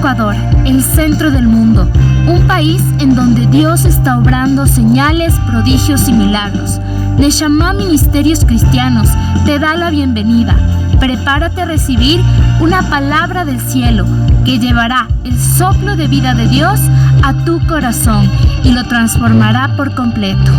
Ecuador, el centro del mundo, un país en donde Dios está obrando señales, prodigios y milagros. Neshama Ministerios Cristianos te da la bienvenida. Prepárate a recibir una palabra del cielo que llevará el soplo de vida de Dios a tu corazón y lo transformará por completo.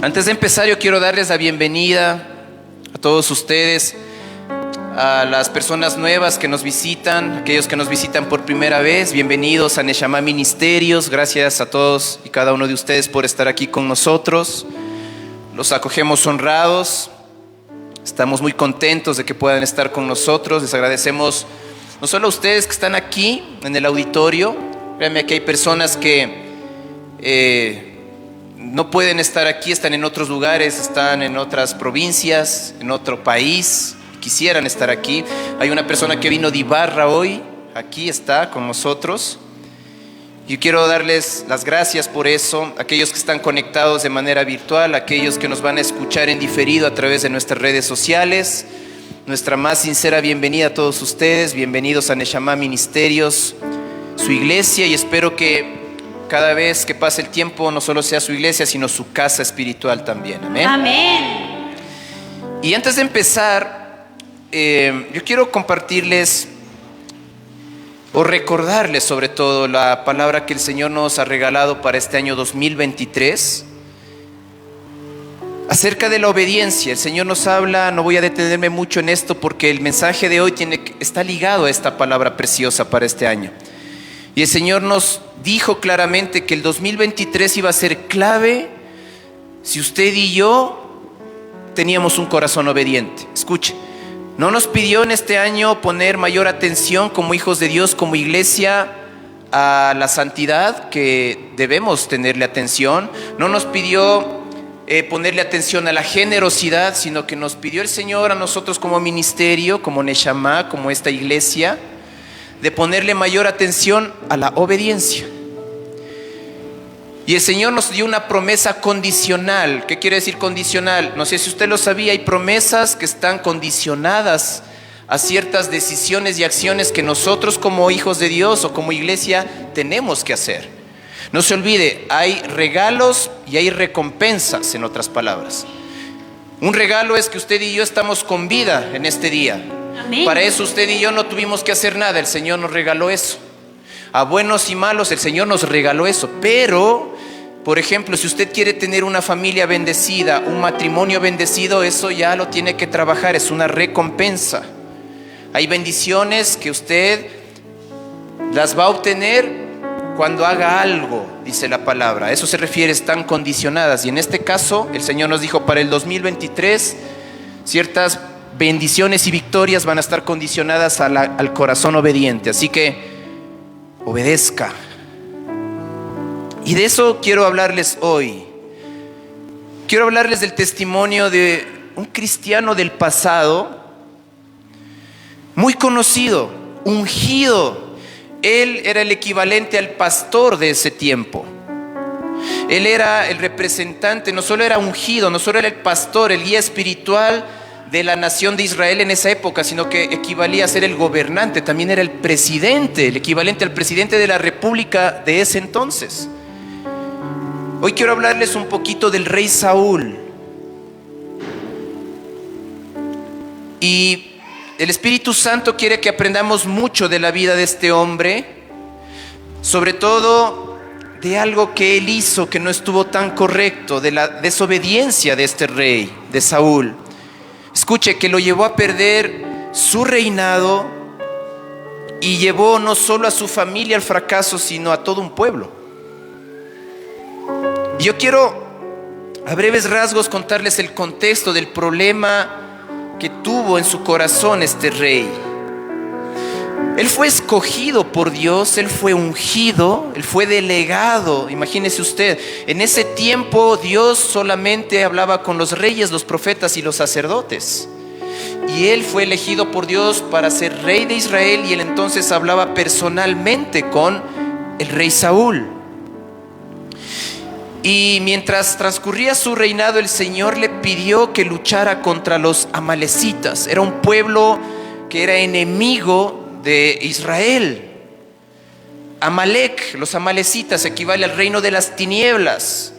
Antes de empezar, yo quiero darles la bienvenida a todos ustedes, a las personas nuevas que nos visitan, aquellos que nos visitan por primera vez. Bienvenidos a Neshama Ministerios. Gracias a todos y cada uno de ustedes por estar aquí con nosotros. Los acogemos honrados. Estamos muy contentos de que puedan estar con nosotros. Les agradecemos no solo a ustedes que están aquí en el auditorio. Créanme que hay personas que no pueden estar aquí, están en otros lugares, están en otras provincias, en otro país, quisieran estar aquí. Hay una persona que vino de Ibarra hoy, aquí está con nosotros. Yo quiero darles las gracias por eso, aquellos que están conectados de manera virtual, aquellos que nos van a escuchar en diferido a través de nuestras redes sociales. Nuestra más sincera bienvenida a todos ustedes, bienvenidos a Neshama Ministerios, su iglesia, y espero que cada vez que pase el tiempo no solo sea su iglesia, sino su casa espiritual también. Amén. Amén. Y antes de empezar, yo quiero compartirles o recordarles sobre todo la palabra que el Señor nos ha regalado para este año 2023 acerca de la obediencia. El Señor nos habla, no voy a detenerme mucho en esto porque el mensaje de hoy está ligado a esta palabra preciosa para este año. Y el Señor nos dijo claramente que el 2023 iba a ser clave si usted y yo teníamos un corazón obediente. Escuche, no nos pidió en este año poner mayor atención como hijos de Dios, como iglesia, a la santidad, que debemos tenerle atención. No nos pidió ponerle atención a la generosidad, sino que nos pidió el Señor a nosotros como ministerio, como Neshama, como esta iglesia, de ponerle mayor atención a la obediencia. Y el Señor nos dio una promesa condicional. ¿Qué quiere decir condicional? No sé si usted lo sabía, hay promesas que están condicionadas a ciertas decisiones y acciones que nosotros como hijos de Dios o como iglesia tenemos que hacer. No se olvide, hay regalos y hay recompensas, en otras palabras. Un regalo es que usted y yo estamos con vida en este día. Amén. Para eso usted y yo no tuvimos que hacer nada, el Señor nos regaló eso. A buenos y malos el Señor nos regaló eso. Pero, por ejemplo, si usted quiere tener una familia bendecida, un matrimonio bendecido, eso ya lo tiene que trabajar, es una recompensa. Hay bendiciones que usted las va a obtener cuando haga algo, dice la palabra. A eso se refiere, están condicionadas. Y en este caso, el Señor nos dijo para el 2023, ciertas bendiciones y victorias van a estar condicionadas al corazón obediente. Así que obedezca. Y de eso quiero hablarles hoy. Quiero hablarles del testimonio de un cristiano del pasado, muy conocido, ungido. Él era el equivalente al pastor de ese tiempo. Él era el representante, no solo era ungido, no solo era el pastor, el guía espiritual de la nación de Israel en esa época, sino que equivalía a ser el gobernante. También era el presidente, el equivalente al presidente de la república de ese entonces. Hoy quiero hablarles un poquito del rey Saúl. Y el Espíritu Santo quiere que aprendamos mucho de la vida de este hombre, sobre todo de algo que él hizo que no estuvo tan correcto, de la desobediencia de este rey, de Saúl. Escuche, que lo llevó a perder su reinado y llevó no solo a su familia al fracaso, sino a todo un pueblo. Yo quiero a breves rasgos contarles el contexto del problema que tuvo en su corazón este rey. Él fue escogido por Dios, él fue ungido, él fue delegado. Imagínese usted, en ese tiempo Dios solamente hablaba con los reyes, los profetas y los sacerdotes. y él fue elegido por Dios para ser rey de Israel, y él entonces hablaba personalmente con el rey Saúl. Y mientras transcurría su reinado, el Señor le pidió que luchara contra los amalecitas. Era un pueblo que era enemigo de Israel. Amalec, los amalecitas, equivale al reino de las tinieblas,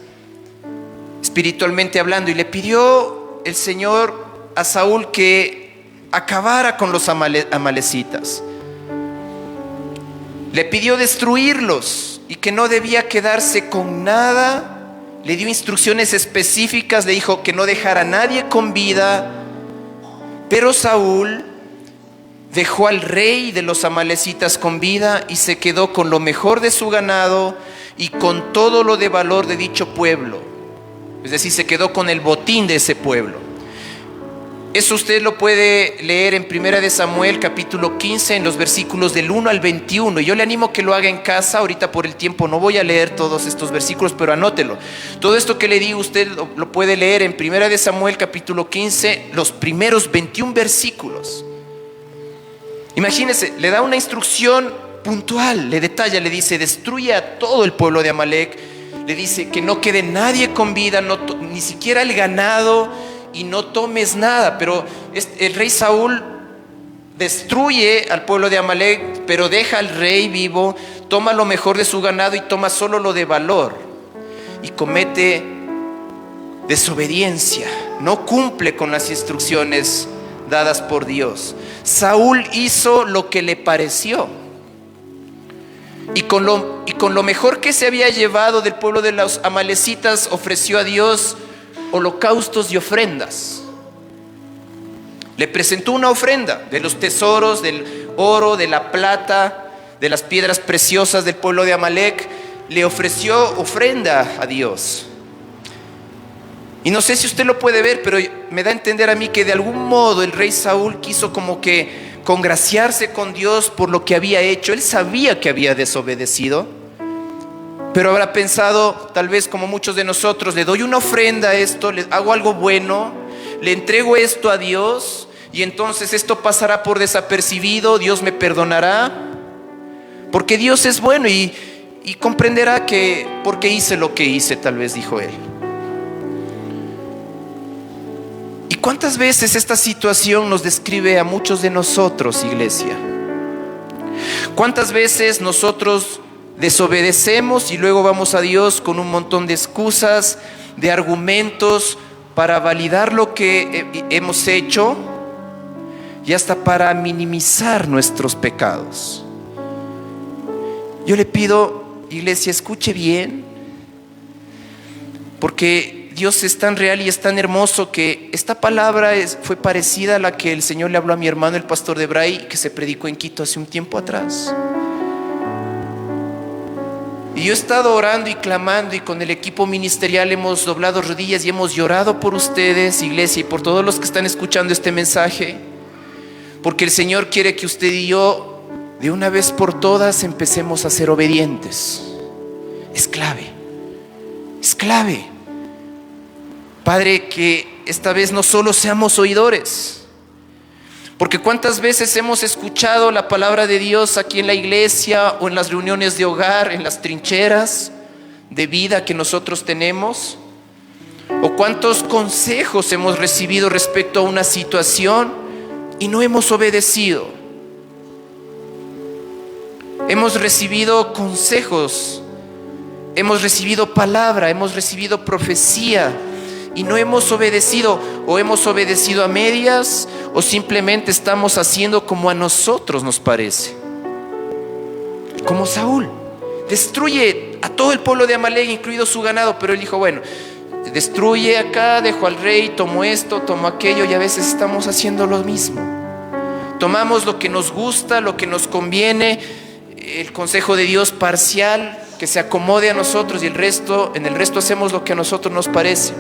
espiritualmente hablando. Y le pidió el Señor a Saúl que acabara con los amalecitas. Le pidió destruirlos y que no debía quedarse con nada. Le dio instrucciones específicas, le dijo que no dejara a nadie con vida. Pero Saúl dejó al rey de los amalecitas con vida y se quedó con lo mejor de su ganado y con todo lo de valor de dicho pueblo. Es decir, se quedó con el botín de ese pueblo. Eso usted lo puede leer en 1 Samuel capítulo 15, en los versículos del 1 al 21. Y yo le animo que lo haga en casa. Ahorita por el tiempo no voy a leer todos estos versículos, pero anótelo. Todo esto que le digo usted lo puede leer en 1 Samuel capítulo 15, los primeros 21 versículos. Imagínese, le da una instrucción puntual, le detalla, le dice: destruye a todo el pueblo de Amalec. Le dice que no quede nadie con vida, ni siquiera el ganado, y no tomes nada. Pero el rey Saúl destruye al pueblo de Amalec, pero deja al rey vivo, toma lo mejor de su ganado y toma solo lo de valor, y comete desobediencia, no cumple con las instrucciones dadas por Dios. Saúl hizo lo que le pareció, y con lo mejor que se había llevado del pueblo de los amalecitas ofreció a Dios holocaustos y ofrendas. Le presentó una ofrenda de los tesoros, del oro, de la plata, de las piedras preciosas del pueblo de Amalec. Le ofreció ofrenda a Dios. Y no sé si usted lo puede ver, pero me da a entender a mí que de algún modo el rey Saúl quiso como que congraciarse con Dios por lo que había hecho. Él sabía que había desobedecido, pero habrá pensado, tal vez como muchos de nosotros: le doy una ofrenda a esto, le hago algo bueno, le entrego esto a Dios, y entonces esto pasará por desapercibido, Dios me perdonará, porque Dios es bueno y comprenderá que porque hice lo que hice, tal vez dijo él. ¿Y cuántas veces esta situación nos describe a muchos de nosotros, iglesia? ¿Cuántas veces nosotros desobedecemos y luego vamos a Dios con un montón de excusas, de argumentos para validar lo que hemos hecho y hasta para minimizar nuestros pecados? Yo le pido, iglesia, escuche bien, porque Dios es tan real y es tan hermoso que esta palabra fue parecida a la que el Señor le habló a mi hermano, el pastor de Bray, que se predicó en Quito hace un tiempo atrás. Y yo he estado orando y clamando, y con el equipo ministerial hemos doblado rodillas y hemos llorado por ustedes, iglesia, y por todos los que están escuchando este mensaje, porque el Señor quiere que usted y yo de una vez por todas empecemos a ser obedientes. Es clave, es clave. Padre, que esta vez no solo seamos oidores, porque cuántas veces hemos escuchado la palabra de Dios aquí en la iglesia o en las reuniones de hogar, en las trincheras de vida que nosotros tenemos, o cuántos consejos hemos recibido respecto a una situación y no hemos obedecido. Hemos recibido consejos, hemos recibido palabra, hemos recibido profecía, y no hemos obedecido, o hemos obedecido a medias, o simplemente estamos haciendo como a nosotros nos parece. Como Saúl, destruye a todo el pueblo de Amalek, incluido su ganado, pero él dijo: bueno, destruye acá, dejo al rey, tomo esto, tomo aquello, y a veces estamos haciendo lo mismo. Tomamos lo que nos gusta, lo que nos conviene, el consejo de Dios parcial, que se acomode a nosotros, y en el resto hacemos lo que a nosotros nos parece.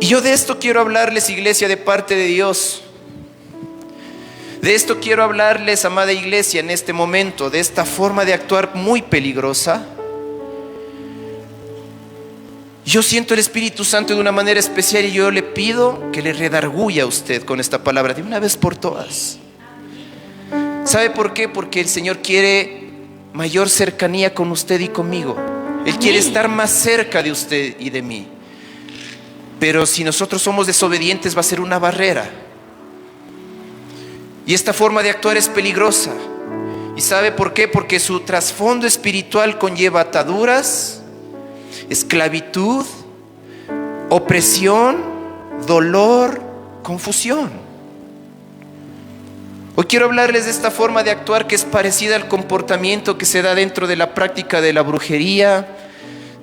Y yo de esto quiero hablarles, iglesia, de parte de Dios. De esto quiero hablarles, amada iglesia, en este momento, de esta forma de actuar muy peligrosa. Yo siento el Espíritu Santo de una manera especial y yo le pido que le redarguya a usted con esta palabra de una vez por todas. ¿Sabe por qué? Porque el Señor quiere mayor cercanía con usted y conmigo. Él quiere estar más cerca de usted y de mí. Pero si nosotros somos desobedientes va a ser una barrera. Y esta forma de actuar es peligrosa. ¿Y sabe por qué? Porque su trasfondo espiritual conlleva ataduras, esclavitud, opresión, dolor, confusión. Hoy quiero hablarles de esta forma de actuar que es parecida al comportamiento que se da dentro de la práctica de la brujería,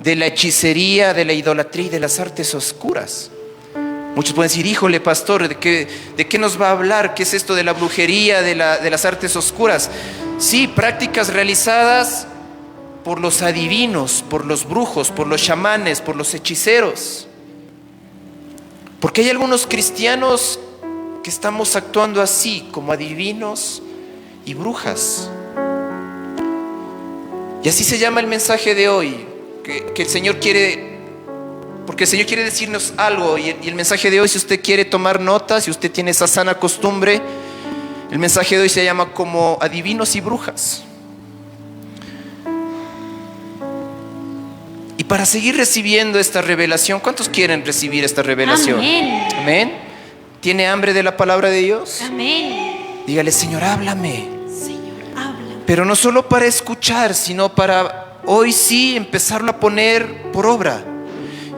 de la hechicería, de la idolatría y de las artes oscuras. Muchos pueden decir, híjole pastor, ¿de qué nos va a hablar? ¿Qué es esto de la brujería, de las artes oscuras? Sí, prácticas realizadas por los adivinos, por los brujos, por los chamanes, por los hechiceros. Porque hay algunos cristianos que estamos actuando así, como adivinos y brujas. Y así se llama el mensaje de hoy, que el Señor quiere, porque el Señor quiere decirnos algo. Y el mensaje de hoy, si usted quiere tomar notas, si usted tiene esa sana costumbre, el mensaje de hoy se llama como adivinos y brujas. Y para seguir recibiendo esta revelación, ¿cuántos quieren recibir esta revelación? Amén. Amén. ¿Tiene hambre de la palabra de Dios? Amén. Dígale, Señor, háblame. Señor, habla. Pero no solo para escuchar, sino para hoy sí empezarlo a poner por obra.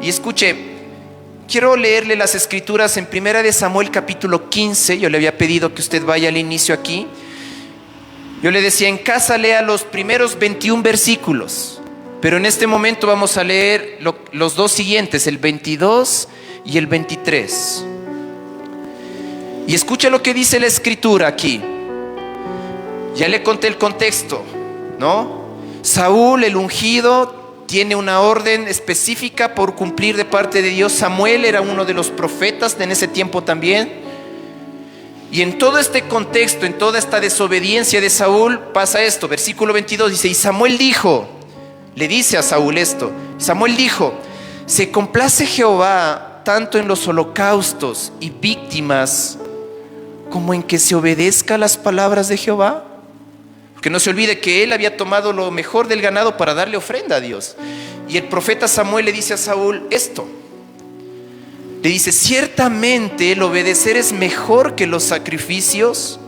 Y escuche, quiero leerle las escrituras en 1 de Samuel capítulo 15. Yo le había pedido que usted vaya al inicio aquí. Yo le decía, en casa lea los primeros 21 versículos. Pero en este momento vamos a leer los dos siguientes, el 22 y el 23. Y escucha lo que dice la escritura aquí. Ya le conté el contexto, ¿no? Saúl, el ungido, tiene una orden específica por cumplir de parte de Dios. Samuel era uno de los profetas en ese tiempo también. Y en todo este contexto, en toda esta desobediencia de Saúl, pasa esto. Versículo 22 dice, y Samuel dijo, le dice a Saúl esto, Samuel dijo, ¿se complace Jehová tanto en los holocaustos y víctimas como en que se obedezca las palabras de Jehová? Porque no se olvide que él había tomado lo mejor del ganado para darle ofrenda a Dios. Y el profeta Samuel le dice a Saúl esto. Le dice, ciertamente el obedecer es mejor que los sacrificios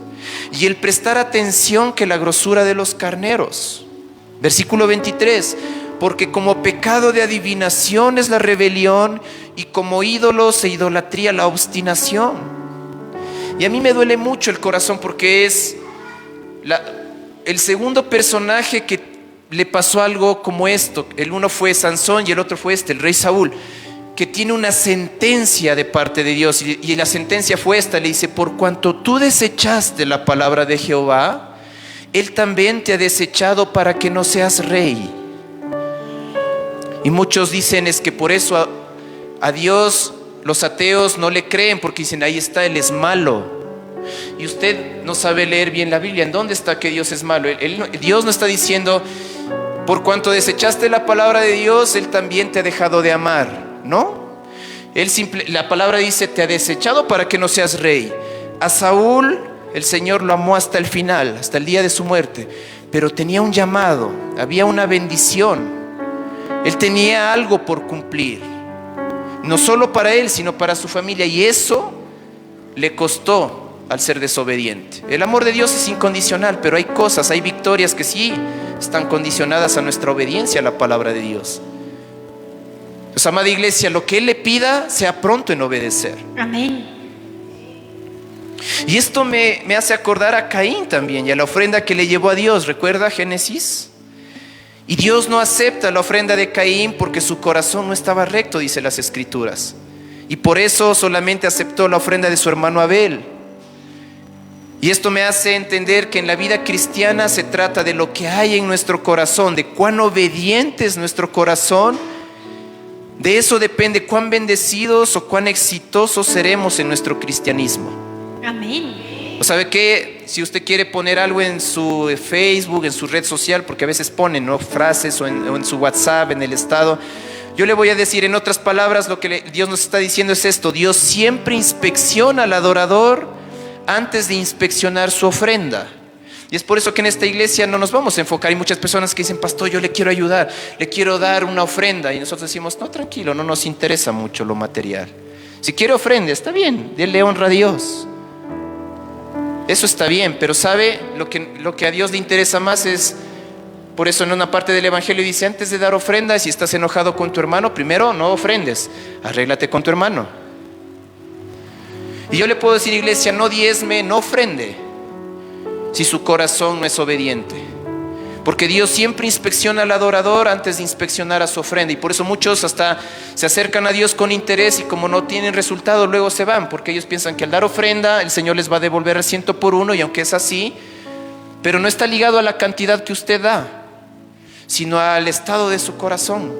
y el prestar atención que la grosura de los carneros. Versículo 23, porque como pecado de adivinación es la rebelión y como ídolos e idolatría la obstinación. Y a mí me duele mucho el corazón porque es el segundo personaje que le pasó algo como esto. El uno fue Sansón y el otro fue el rey Saúl, que tiene una sentencia de parte de Dios. Y la sentencia fue esta, le dice, por cuanto tú desechaste la palabra de Jehová, Él también te ha desechado para que no seas rey. Y muchos dicen es que por eso a Dios los ateos no le creen, porque dicen, ahí está, Él es malo. Y usted no sabe leer bien la Biblia. ¿En dónde está que Dios es malo? Dios no está diciendo, por cuanto desechaste la palabra de Dios, Él también te ha dejado de amar. ¿No? La palabra dice, te ha desechado para que no seas rey. A Saúl el Señor lo amó hasta el final, hasta el día de su muerte. Pero tenía un llamado, había una bendición. Él tenía algo por cumplir. No solo para él, sino para su familia. Y eso le costó al ser desobediente. El amor de Dios es incondicional, pero hay cosas, hay victorias que sí están condicionadas a nuestra obediencia a la palabra de Dios. Pues, amada iglesia, lo que Él le pida, sea pronto en obedecer. Amén. Y esto me hace acordar a Caín también y a la ofrenda que le llevó a Dios. ¿Recuerda Génesis? Y Dios no acepta la ofrenda de Caín porque su corazón no estaba recto, dice las escrituras. Y por eso solamente aceptó la ofrenda de su hermano Abel. Y esto me hace entender que en la vida cristiana se trata de lo que hay en nuestro corazón, de cuán obediente es nuestro corazón. De eso depende cuán bendecidos o cuán exitosos seremos en nuestro cristianismo. Amén. ¿O sabe qué? Si usted quiere poner algo en su Facebook, en su red social, porque a veces ponen, ¿no?, frases o en su WhatsApp, en el estado. yo le voy a decir en otras palabras, lo que Dios nos está diciendo es esto: Dios siempre inspecciona al adorador antes de inspeccionar su ofrenda. Y es por eso que en esta iglesia no nos vamos a enfocar. Hay muchas personas que dicen: pastor, yo le quiero ayudar, le quiero dar una ofrenda. Y nosotros decimos: no, tranquilo, no nos interesa mucho lo material. Si quiere ofrenda, está bien, déle honra a Dios. Eso está bien, pero ¿sabe? Lo que a Dios le interesa más es... Por eso en una parte del evangelio dice: antes de dar ofrenda, si estás enojado con tu hermano, primero no ofrendes, arréglate con tu hermano. Y yo le puedo decir, iglesia, no diezme, no ofrende, si su corazón no es obediente. Porque Dios siempre inspecciona al adorador antes de inspeccionar a su ofrenda. Y por eso muchos hasta se acercan a Dios con interés, y como no tienen resultado, luego se van, porque ellos piensan que al dar ofrenda el Señor les va a devolver el 100 por uno. Y aunque es así, pero no está ligado a la cantidad que usted da, sino al estado de su corazón.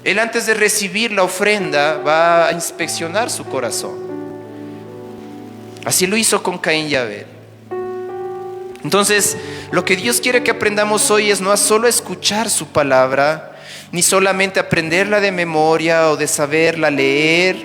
Él, antes de recibir la ofrenda, va a inspeccionar su corazón. Así lo hizo con Caín y Abel. Entonces, lo que Dios quiere que aprendamos hoy es no solo escuchar su palabra, ni solamente aprenderla de memoria o de saberla leer.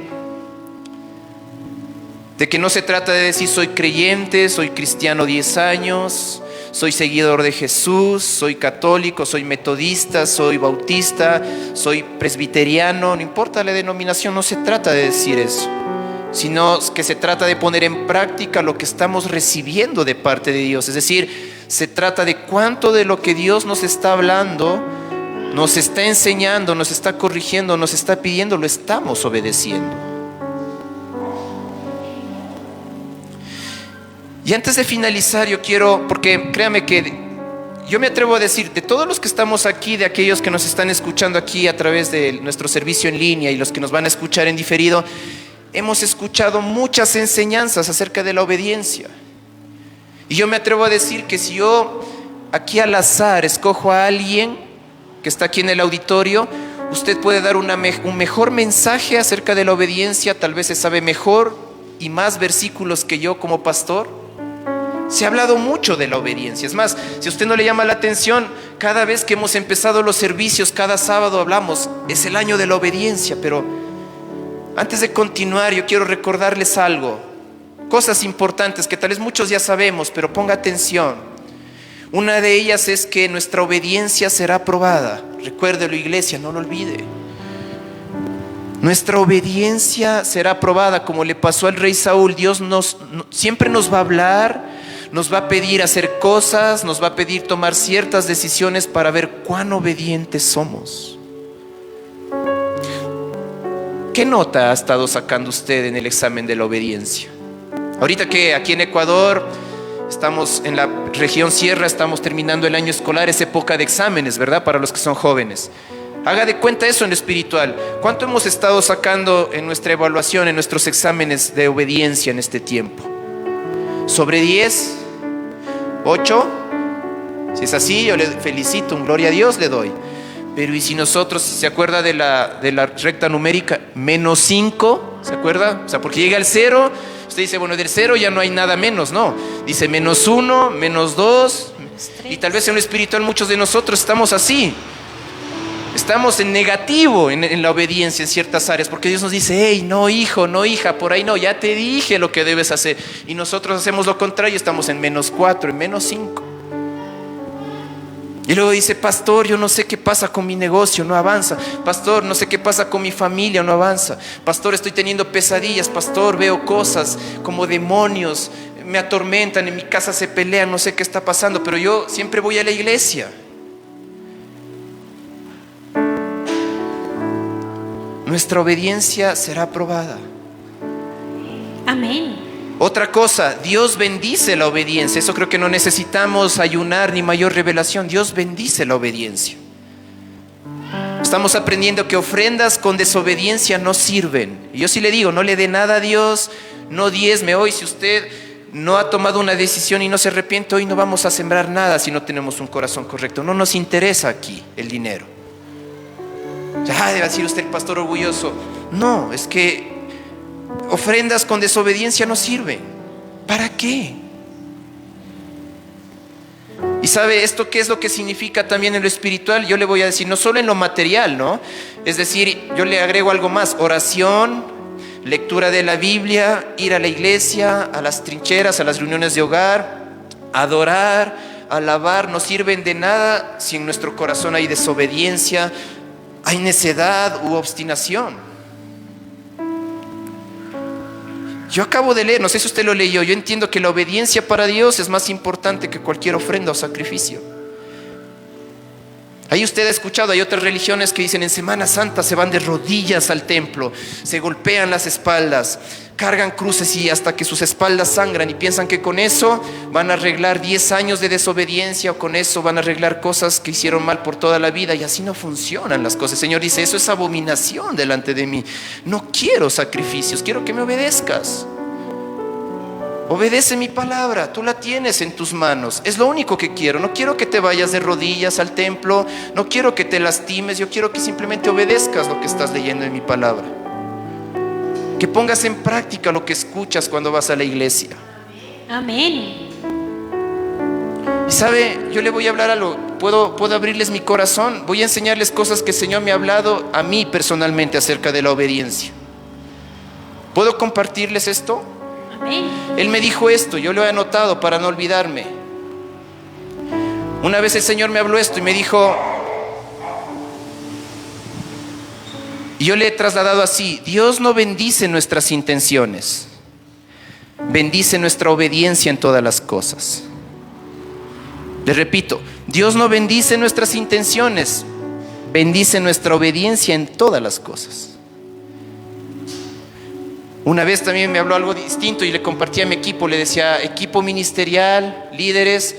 De que no se trata de decir: soy creyente, soy cristiano 10 años, soy seguidor de Jesús, soy católico, soy metodista, soy bautista, soy presbiteriano. No importa la denominación, no se trata de decir eso, sino que se trata de poner en práctica lo que estamos recibiendo de parte de Dios. Es decir, se trata de cuánto de lo que Dios nos está hablando, nos está enseñando, nos está corrigiendo, nos está pidiendo, lo estamos obedeciendo. Y antes de finalizar, yo quiero, porque créame que yo me atrevo a decir, de todos los que estamos aquí, de aquellos que nos están escuchando aquí a través de nuestro servicio en línea y los que nos van a escuchar en diferido, hemos escuchado muchas enseñanzas acerca de la obediencia. Y yo me atrevo a decir que si yo aquí al azar escojo a alguien que está aquí en el auditorio, usted puede dar un mejor mensaje acerca de la obediencia. Tal vez se sabe mejor y más versículos que yo como pastor. Se ha hablado mucho de la obediencia. Es más, si a usted no le llama la atención, cada vez que hemos empezado los servicios, cada sábado hablamos, es el año de la obediencia. Pero antes de continuar, yo quiero recordarles algo, cosas importantes que tal vez muchos ya sabemos, pero ponga atención. Una de ellas es que nuestra obediencia será probada. Recuérdelo, iglesia, no lo olvide. Nuestra obediencia será probada, como le pasó al rey Saúl. Dios siempre nos va a hablar, nos va a pedir hacer cosas, nos va a pedir tomar ciertas decisiones para ver cuán obedientes somos. ¿Qué nota ha estado sacando usted en el examen de la obediencia? Ahorita que aquí en Ecuador estamos en la región sierra, estamos terminando el año escolar, es época de exámenes, ¿verdad? Para los que son jóvenes. Haga de cuenta eso en lo espiritual. ¿Cuánto hemos estado sacando en nuestra evaluación, en nuestros exámenes de obediencia en este tiempo? ¿Sobre 10? ¿8? Si es así, yo le felicito, un gloria a Dios le doy. Pero ¿y si nosotros, si se acuerda de la recta numérica, -5? ¿Se acuerda? O sea, porque llega al 0, usted dice, bueno, del 0 ya no hay nada menos, no. Dice -1, -2. Y tal vez en lo espiritual muchos de nosotros estamos así. Estamos en negativo en la obediencia en ciertas áreas, porque Dios nos dice: hey, no hijo, no hija, por ahí no, ya te dije lo que debes hacer. Y nosotros hacemos lo contrario, estamos en -4, en -5. Y luego dice: pastor, yo no sé qué pasa con mi negocio, no avanza. Pastor, no sé qué pasa con mi familia, no avanza. Pastor, estoy teniendo pesadillas. Pastor, veo cosas como demonios, me atormentan, en mi casa se pelean, no sé qué está pasando, pero yo siempre voy a la iglesia. Nuestra obediencia será probada. Amén. Otra cosa, Dios bendice la obediencia. Eso creo que no necesitamos ayunar ni mayor revelación. Dios bendice la obediencia. Estamos aprendiendo que ofrendas con desobediencia no sirven. Y yo sí le digo, no le dé nada a Dios, no diezme. Hoy, si usted no ha tomado una decisión y no se arrepiente, hoy no vamos a sembrar nada si no tenemos un corazón correcto. No nos interesa aquí el dinero. Debe decir usted, el pastor orgulloso. No, es que ofrendas con desobediencia no sirven. ¿Para qué? Y sabe esto, ¿qué es lo que significa también en lo espiritual? Yo le voy a decir, no solo en lo material, ¿no? Es decir, yo le agrego algo más: oración, lectura de la Biblia, ir a la iglesia, a las trincheras, a las reuniones de hogar, adorar, alabar. No sirven de nada si en nuestro corazón hay desobediencia, hay necedad u obstinación. Yo acabo de leer, no sé si usted lo leyó, yo entiendo que la obediencia para Dios es más importante que cualquier ofrenda o sacrificio. Ahí usted ha escuchado, hay otras religiones que dicen en Semana Santa se van de rodillas al templo, se golpean las espaldas, cargan cruces y hasta que sus espaldas sangran, y piensan que con eso van a arreglar 10 años de desobediencia, o con eso van a arreglar cosas que hicieron mal por toda la vida. Y así no funcionan las cosas. El Señor dice, eso es abominación delante de mí. No quiero sacrificios, quiero que me obedezcas. Obedece mi palabra, tú la tienes en tus manos. Es lo único que quiero. No quiero que te vayas de rodillas al templo, no quiero que te lastimes. Yo quiero que simplemente obedezcas lo que estás leyendo en mi palabra, que pongas en práctica lo que escuchas cuando vas a la iglesia. Amén. Y sabe, yo le voy a hablar algo. Puedo abrirles mi corazón. Voy a enseñarles cosas que el Señor me ha hablado a mí personalmente acerca de la obediencia. ¿Puedo compartirles esto? Amén. Él me dijo esto, yo lo he anotado para no olvidarme. Una vez el Señor me habló esto y me dijo, y yo le he trasladado así: Dios no bendice nuestras intenciones, bendice nuestra obediencia en todas las cosas. Le repito, Dios no bendice nuestras intenciones, bendice nuestra obediencia en todas las cosas. Una vez también me habló algo distinto y le compartí a mi equipo, le decía: equipo ministerial, líderes,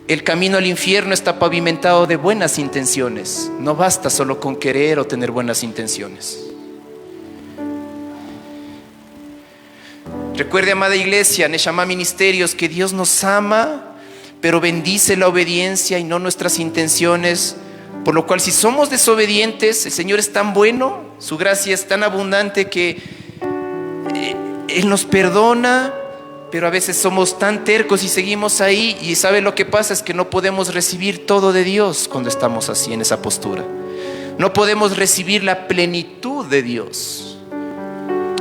el camino al infierno está pavimentado de buenas intenciones. No basta solo con querer o tener buenas intenciones. Recuerde, amada iglesia, Neshama Ministerios, que Dios nos ama, pero bendice la obediencia y no nuestras intenciones. Por lo cual, si somos desobedientes, el Señor es tan bueno, su gracia es tan abundante que Él nos perdona, pero a veces somos tan tercos y seguimos ahí. Y ¿sabe lo que pasa? Es que no podemos recibir todo de Dios cuando estamos así, en esa postura. No podemos recibir la plenitud de Dios.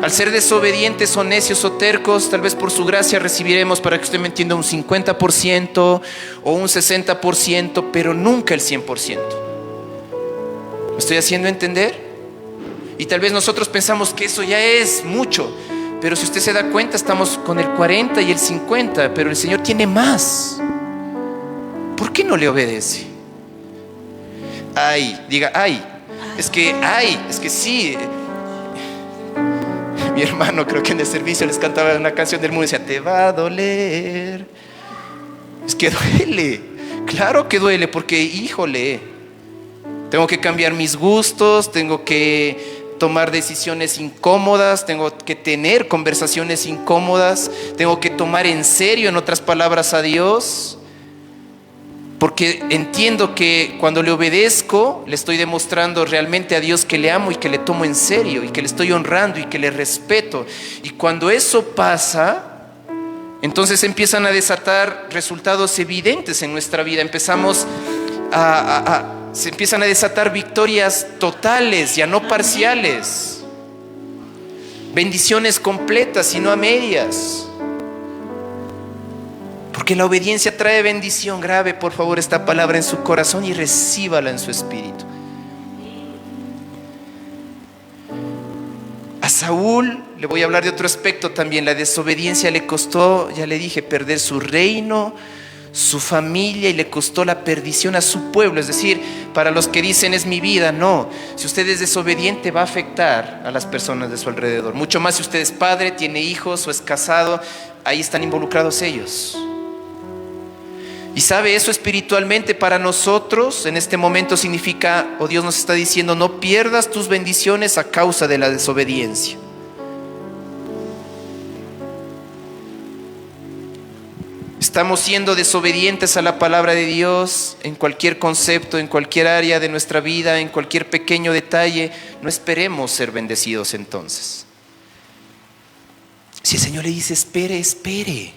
Al ser desobedientes o necios o tercos, tal vez por su gracia recibiremos, para que usted me entienda, un 50% o un 60%, pero nunca el 100%. ¿Me estoy haciendo entender? Y tal vez nosotros pensamos que eso ya es mucho, pero si usted se da cuenta, estamos con el 40 y el 50, pero el Señor tiene más. ¿Por qué no le obedece? Ay, diga, ay, es que sí. Mi hermano, creo que en el servicio les cantaba una canción del mundo y decía: te va a doler. Es que duele, claro que duele, porque híjole, tengo que cambiar mis gustos, tengo que tomar decisiones incómodas, tengo que tener conversaciones incómodas, tengo que tomar en serio, en otras palabras, a Dios, porque entiendo que cuando le obedezco, le estoy demostrando realmente a Dios que le amo y que le tomo en serio y que le estoy honrando y que le respeto. Y cuando eso pasa, entonces empiezan a desatar resultados evidentes en nuestra vida. Se empiezan a desatar victorias totales, ya no parciales, bendiciones completas y no a medias, porque la obediencia trae bendición. Grabe por favor esta palabra en su corazón y recíbala en su espíritu. A Saúl le voy a hablar de otro aspecto también. La desobediencia le costó, ya le dije, perder su reino, su familia, y le costó la perdición a su pueblo. Es decir, para los que dicen es mi vida, no. Si usted es desobediente, va a afectar a las personas de su alrededor. Mucho más si usted es padre, tiene hijos o es casado, ahí están involucrados ellos. Y sabe, eso espiritualmente para nosotros en este momento significa, o Dios nos está diciendo: no pierdas tus bendiciones a causa de la desobediencia. Estamos siendo desobedientes a la palabra de Dios en cualquier concepto, en cualquier área de nuestra vida, en cualquier pequeño detalle. No esperemos ser bendecidos entonces. Si el Señor le dice espere, espere.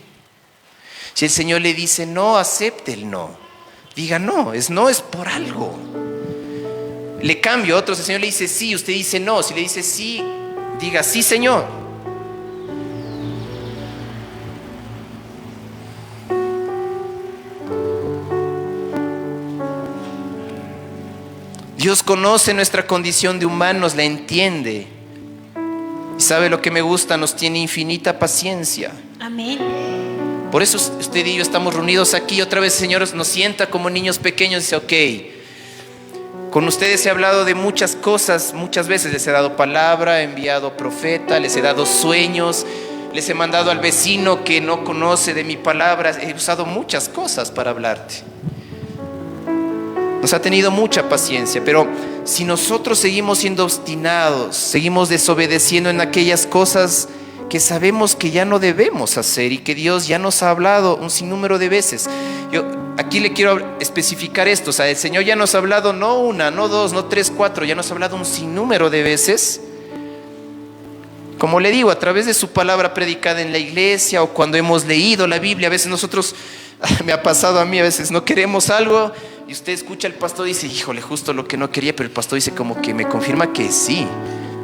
Si el Señor le dice no, acepte el no. Diga no es por algo. Le cambio a otros, el Señor le dice sí, usted dice no. Si le dice sí, diga sí, Señor. Dios conoce nuestra condición de humanos, la entiende. Y sabe lo que me gusta, nos tiene infinita paciencia. Amén. Por eso usted y yo estamos reunidos aquí. Otra vez, Señor, nos sienta como niños pequeños y dice, ok, con ustedes he hablado de muchas cosas, muchas veces les he dado palabra, he enviado profeta, les he dado sueños, les he mandado al vecino que no conoce de mi palabra. He usado muchas cosas para hablarte. Nos ha tenido mucha paciencia, pero si nosotros seguimos siendo obstinados, seguimos desobedeciendo en aquellas cosas que sabemos que ya no debemos hacer y que Dios ya nos ha hablado un sinnúmero de veces. Yo aquí le quiero especificar esto, o sea, el Señor ya nos ha hablado no una, no dos, no tres, cuatro, ya nos ha hablado un sinnúmero de veces. Como le digo, a través de su palabra predicada en la iglesia o cuando hemos leído la Biblia, a veces nosotros, me ha pasado a mí, a veces no queremos algo y usted escucha al pastor y dice, híjole, justo lo que no quería, pero el pastor dice como que me confirma que sí,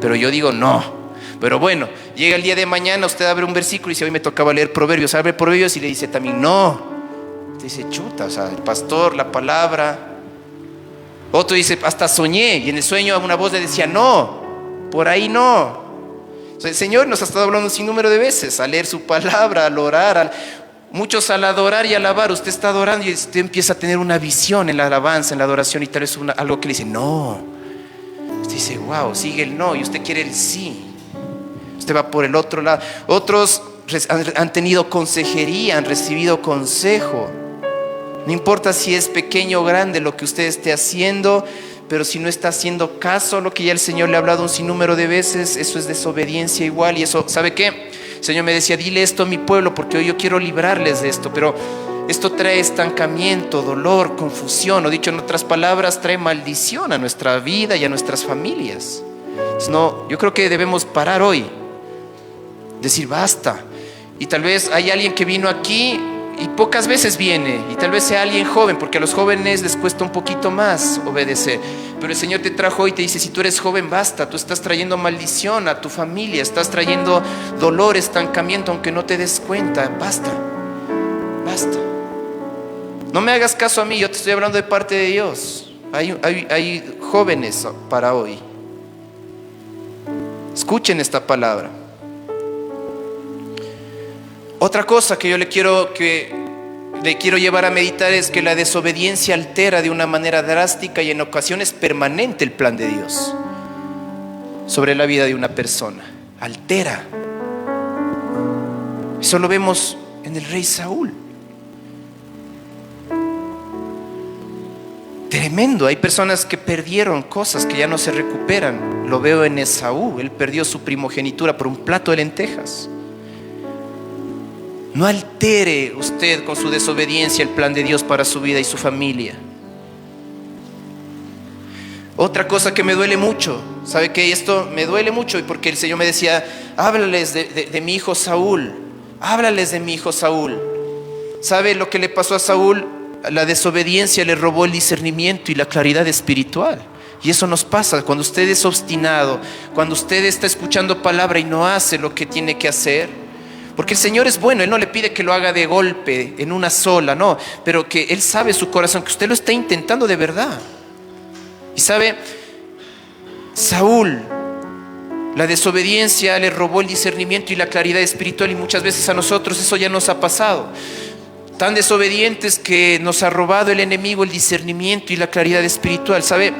pero yo digo no. Pero bueno, llega el día de mañana, usted abre un versículo y dice, hoy me tocaba leer Proverbios, abre Proverbios y le dice también no. Usted dice, chuta, o sea, el pastor, la palabra. Otro dice, hasta soñé, y en el sueño una voz le decía, no, por ahí no. O sea, el Señor nos ha estado hablando un sinnúmero de veces, al leer su palabra, al orar, muchos al adorar y alabar, usted está adorando y usted empieza a tener una visión en la alabanza, en la adoración, y tal vez algo que le dice, no. Usted dice, wow, sigue el no, y usted quiere el sí. Usted va por el otro lado. Otros han tenido consejería, han recibido consejo. No importa si es pequeño o grande lo que usted esté haciendo, pero si no está haciendo caso a lo que ya el Señor le ha hablado un sinnúmero de veces, eso es desobediencia igual. Y eso, ¿sabe qué? El Señor me decía, dile esto a mi pueblo porque hoy yo quiero librarles de esto, pero esto trae estancamiento, dolor, confusión, o dicho en otras palabras, trae maldición a nuestra vida y a nuestras familias. Entonces, no, yo creo que debemos parar hoy, decir basta. Y tal vez hay alguien que vino aquí y pocas veces viene, y tal vez sea alguien joven, porque a los jóvenes les cuesta un poquito más obedecer, pero el Señor te trajo hoy y te dice, si tú eres joven, basta. Tú estás trayendo maldición a tu familia, estás trayendo dolor, estancamiento, aunque no te des cuenta. Basta, basta. No me hagas caso a mí, yo te estoy hablando de parte de Dios. Hay jóvenes para hoy. Escuchen esta palabra. Otra cosa que yo le quiero llevar a meditar es que la desobediencia altera de una manera drástica y en ocasiones permanente el plan de Dios sobre la vida de una persona. Altera. Eso lo vemos en el rey Saúl. Tremendo. Hay personas que perdieron cosas que ya no se recuperan. Lo veo en Esaú. Él perdió su primogenitura por un plato de lentejas. No altere usted con su desobediencia el plan de Dios para su vida y su familia. Otra cosa que me duele mucho, ¿sabe qué? Esto me duele mucho y porque el Señor me decía, háblales de mi hijo Saúl, háblales de mi hijo Saúl. ¿Sabe lo que le pasó a Saúl? La desobediencia le robó el discernimiento y la claridad espiritual. Y eso nos pasa cuando usted es obstinado, cuando usted está escuchando palabra y no hace lo que tiene que hacer. Porque el Señor es bueno, Él no le pide que lo haga de golpe, en una sola, no, pero que Él sabe su corazón, que usted lo está intentando de verdad. Y sabe, Saúl, la desobediencia le robó el discernimiento y la claridad espiritual, y muchas veces a nosotros eso ya nos ha pasado. Tan desobedientes que nos ha robado el enemigo el discernimiento y la claridad espiritual. ¿Sabe?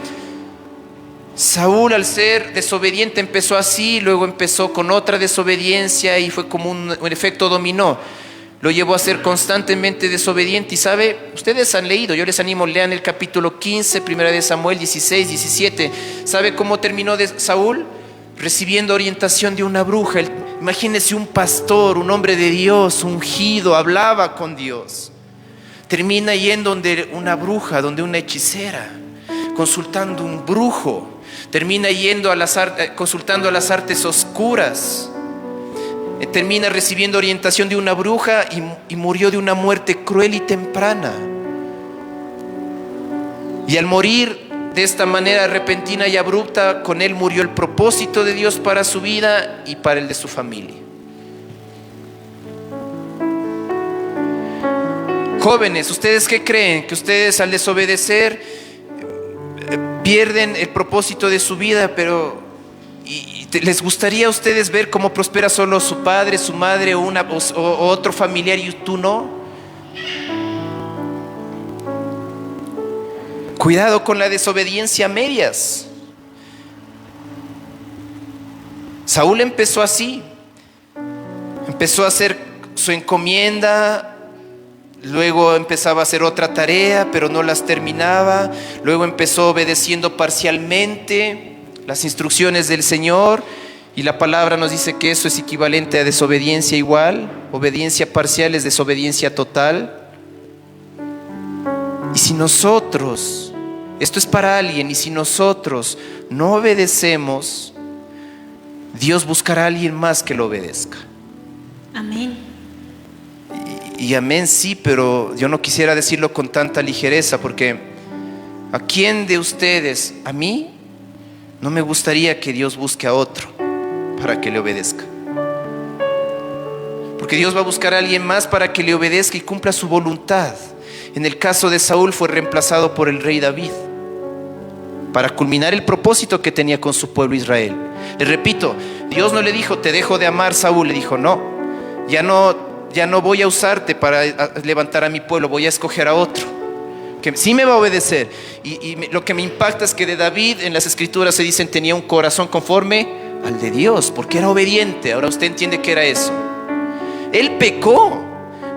Saúl, al ser desobediente, empezó así, luego empezó con otra desobediencia y fue como un efecto dominó. Lo llevó a ser constantemente desobediente. Y sabe, ustedes han leído, yo les animo, lean el capítulo 15, 1 de Samuel 16, 17. ¿Sabe cómo terminó Saúl? Recibiendo orientación de una bruja. Imagínense un pastor, un hombre de Dios, ungido, hablaba con Dios. Termina yendo donde una bruja, donde una hechicera, consultando un brujo. Termina yendo consultando a las artes oscuras. termina recibiendo orientación de una bruja y murió de una muerte cruel y temprana. Y al morir de esta manera repentina y abrupta, con él murió el propósito de Dios para su vida y para el de su familia. Jóvenes, ¿ustedes qué creen? ¿Que ustedes al desobedecer pierden el propósito de su vida? Pero ¿les gustaría a ustedes ver cómo prospera solo su padre, su madre o otro familiar y tú no? Cuidado con la desobediencia a medias. Saúl empezó así. Empezó a hacer su encomienda. Luego empezaba a hacer otra tarea, pero no las terminaba. Luego empezó obedeciendo parcialmente las instrucciones del Señor. Y la palabra nos dice que eso es equivalente a desobediencia igual. Obediencia parcial es desobediencia total. Y si nosotros, esto es para alguien, y si nosotros no obedecemos, Dios buscará a alguien más que lo obedezca. Amén. Y amén, sí, pero yo no quisiera decirlo con tanta ligereza, porque ¿a quién de ustedes? A mí no me gustaría que Dios busque a otro para que le obedezca. Porque Dios va a buscar a alguien más para que le obedezca y cumpla su voluntad. En el caso de Saúl fue reemplazado por el rey David para culminar el propósito que tenía con su pueblo Israel. Les repito, Dios no le dijo, te dejo de amar, Saúl. Le dijo, no, ya no voy a usarte para levantar a mi pueblo, voy a escoger a otro que sí me va a obedecer. Lo que me impacta es que de David en las escrituras se dicen tenía un corazón conforme al de Dios, porque era obediente. Ahora usted entiende qué era eso. Él pecó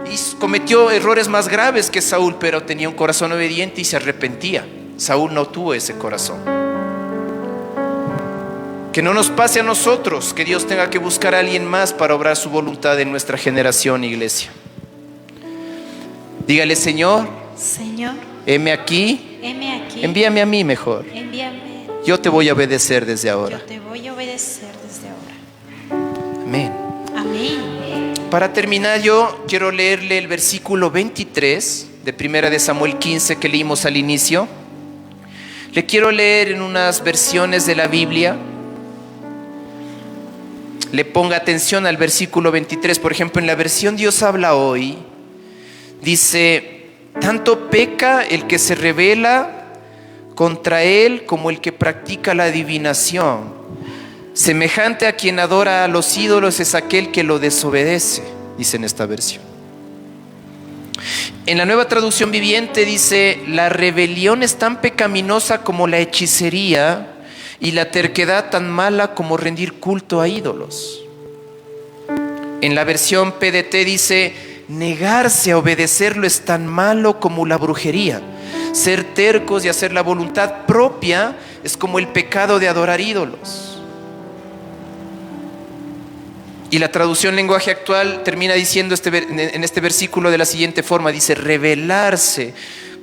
y cometió errores más graves que Saúl, pero tenía un corazón obediente y se arrepentía. Saúl no tuvo ese corazón. Que no nos pase a nosotros que Dios tenga que buscar a alguien más para obrar su voluntad en nuestra generación, iglesia. Dígale, Señor, heme aquí, envíame a mí mejor. Envíame. Yo te voy a obedecer desde ahora. Yo te voy a obedecer desde ahora. Amén. Amén. Para terminar, yo quiero leerle el versículo 23 de 1 de Samuel 15 que leímos al inicio. Le quiero leer en unas versiones de la Biblia. Le ponga atención al versículo 23. Por ejemplo, en la versión Dios habla hoy, dice, tanto peca el que se rebela contra él como el que practica la adivinación. Semejante a quien adora a los ídolos es aquel que lo desobedece, dice en esta versión. En la Nueva Traducción Viviente dice, la rebelión es tan pecaminosa como la hechicería y la terquedad tan mala como rendir culto a ídolos. En la versión PDT dice, negarse a obedecerlo es tan malo como la brujería. Ser tercos y hacer la voluntad propia es como el pecado de adorar ídolos. Y la traducción lenguaje actual termina diciendo en este versículo de la siguiente forma, dice, rebelarse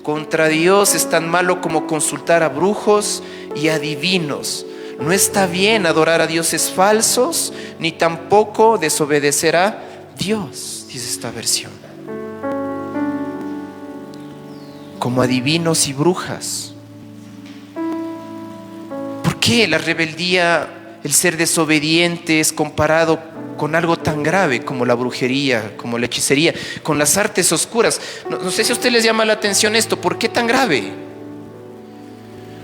contra Dios es tan malo como consultar a brujos y adivinos. No está bien adorar a dioses falsos, ni tampoco desobedecer a Dios, dice esta versión. Como adivinos y brujas. ¿Por qué la rebeldía, el ser desobediente es comparado con algo tan grave como la brujería, como la hechicería, con las artes oscuras? No sé si a usted les llama la atención esto. ¿Por qué tan grave?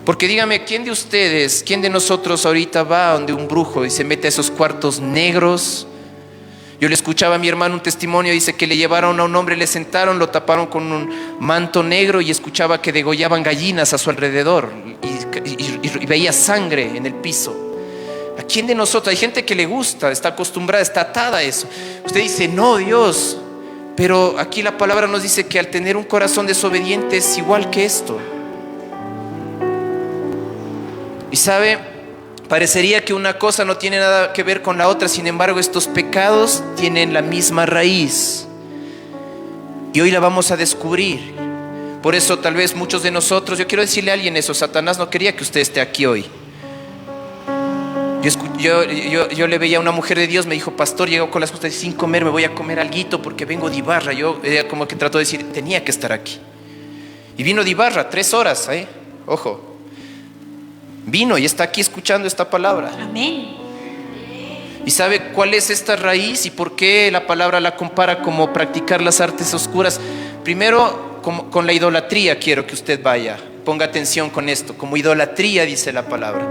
Porque dígame, ¿quién de ustedes, quién de nosotros ahorita va donde un brujo y se mete a esos cuartos negros? Yo le escuchaba a mi hermano un testimonio, dice que le llevaron a un hombre, le sentaron, lo taparon con un manto negro y escuchaba que degollaban gallinas a su alrededor y veía sangre en el piso. ¿A quién de nosotros? Hay gente que le gusta, está acostumbrada, está atada a eso. Usted dice, no, Dios, pero aquí la palabra nos dice que al tener un corazón desobediente es igual que esto. Y sabe, parecería que una cosa no tiene nada que ver con la otra, sin embargo estos pecados tienen la misma raíz. Y hoy la vamos a descubrir. Por eso tal vez muchos de nosotros, yo quiero decirle a alguien eso, Satanás no quería que usted esté aquí hoy. Yo le veía a una mujer de Dios, me dijo, pastor, llegó con las cosas sin comer, me voy a comer alguito porque vengo de Ibarra. Ella como que trató de decir, tenía que estar aquí. Y vino de Ibarra, 3 horas, ojo. Vino y está aquí escuchando esta palabra. Amén. ¿Y sabe cuál es esta raíz y por qué la palabra la compara como practicar las artes oscuras? Primero, con la idolatría quiero que usted vaya. Ponga atención con esto. Como idolatría dice la palabra.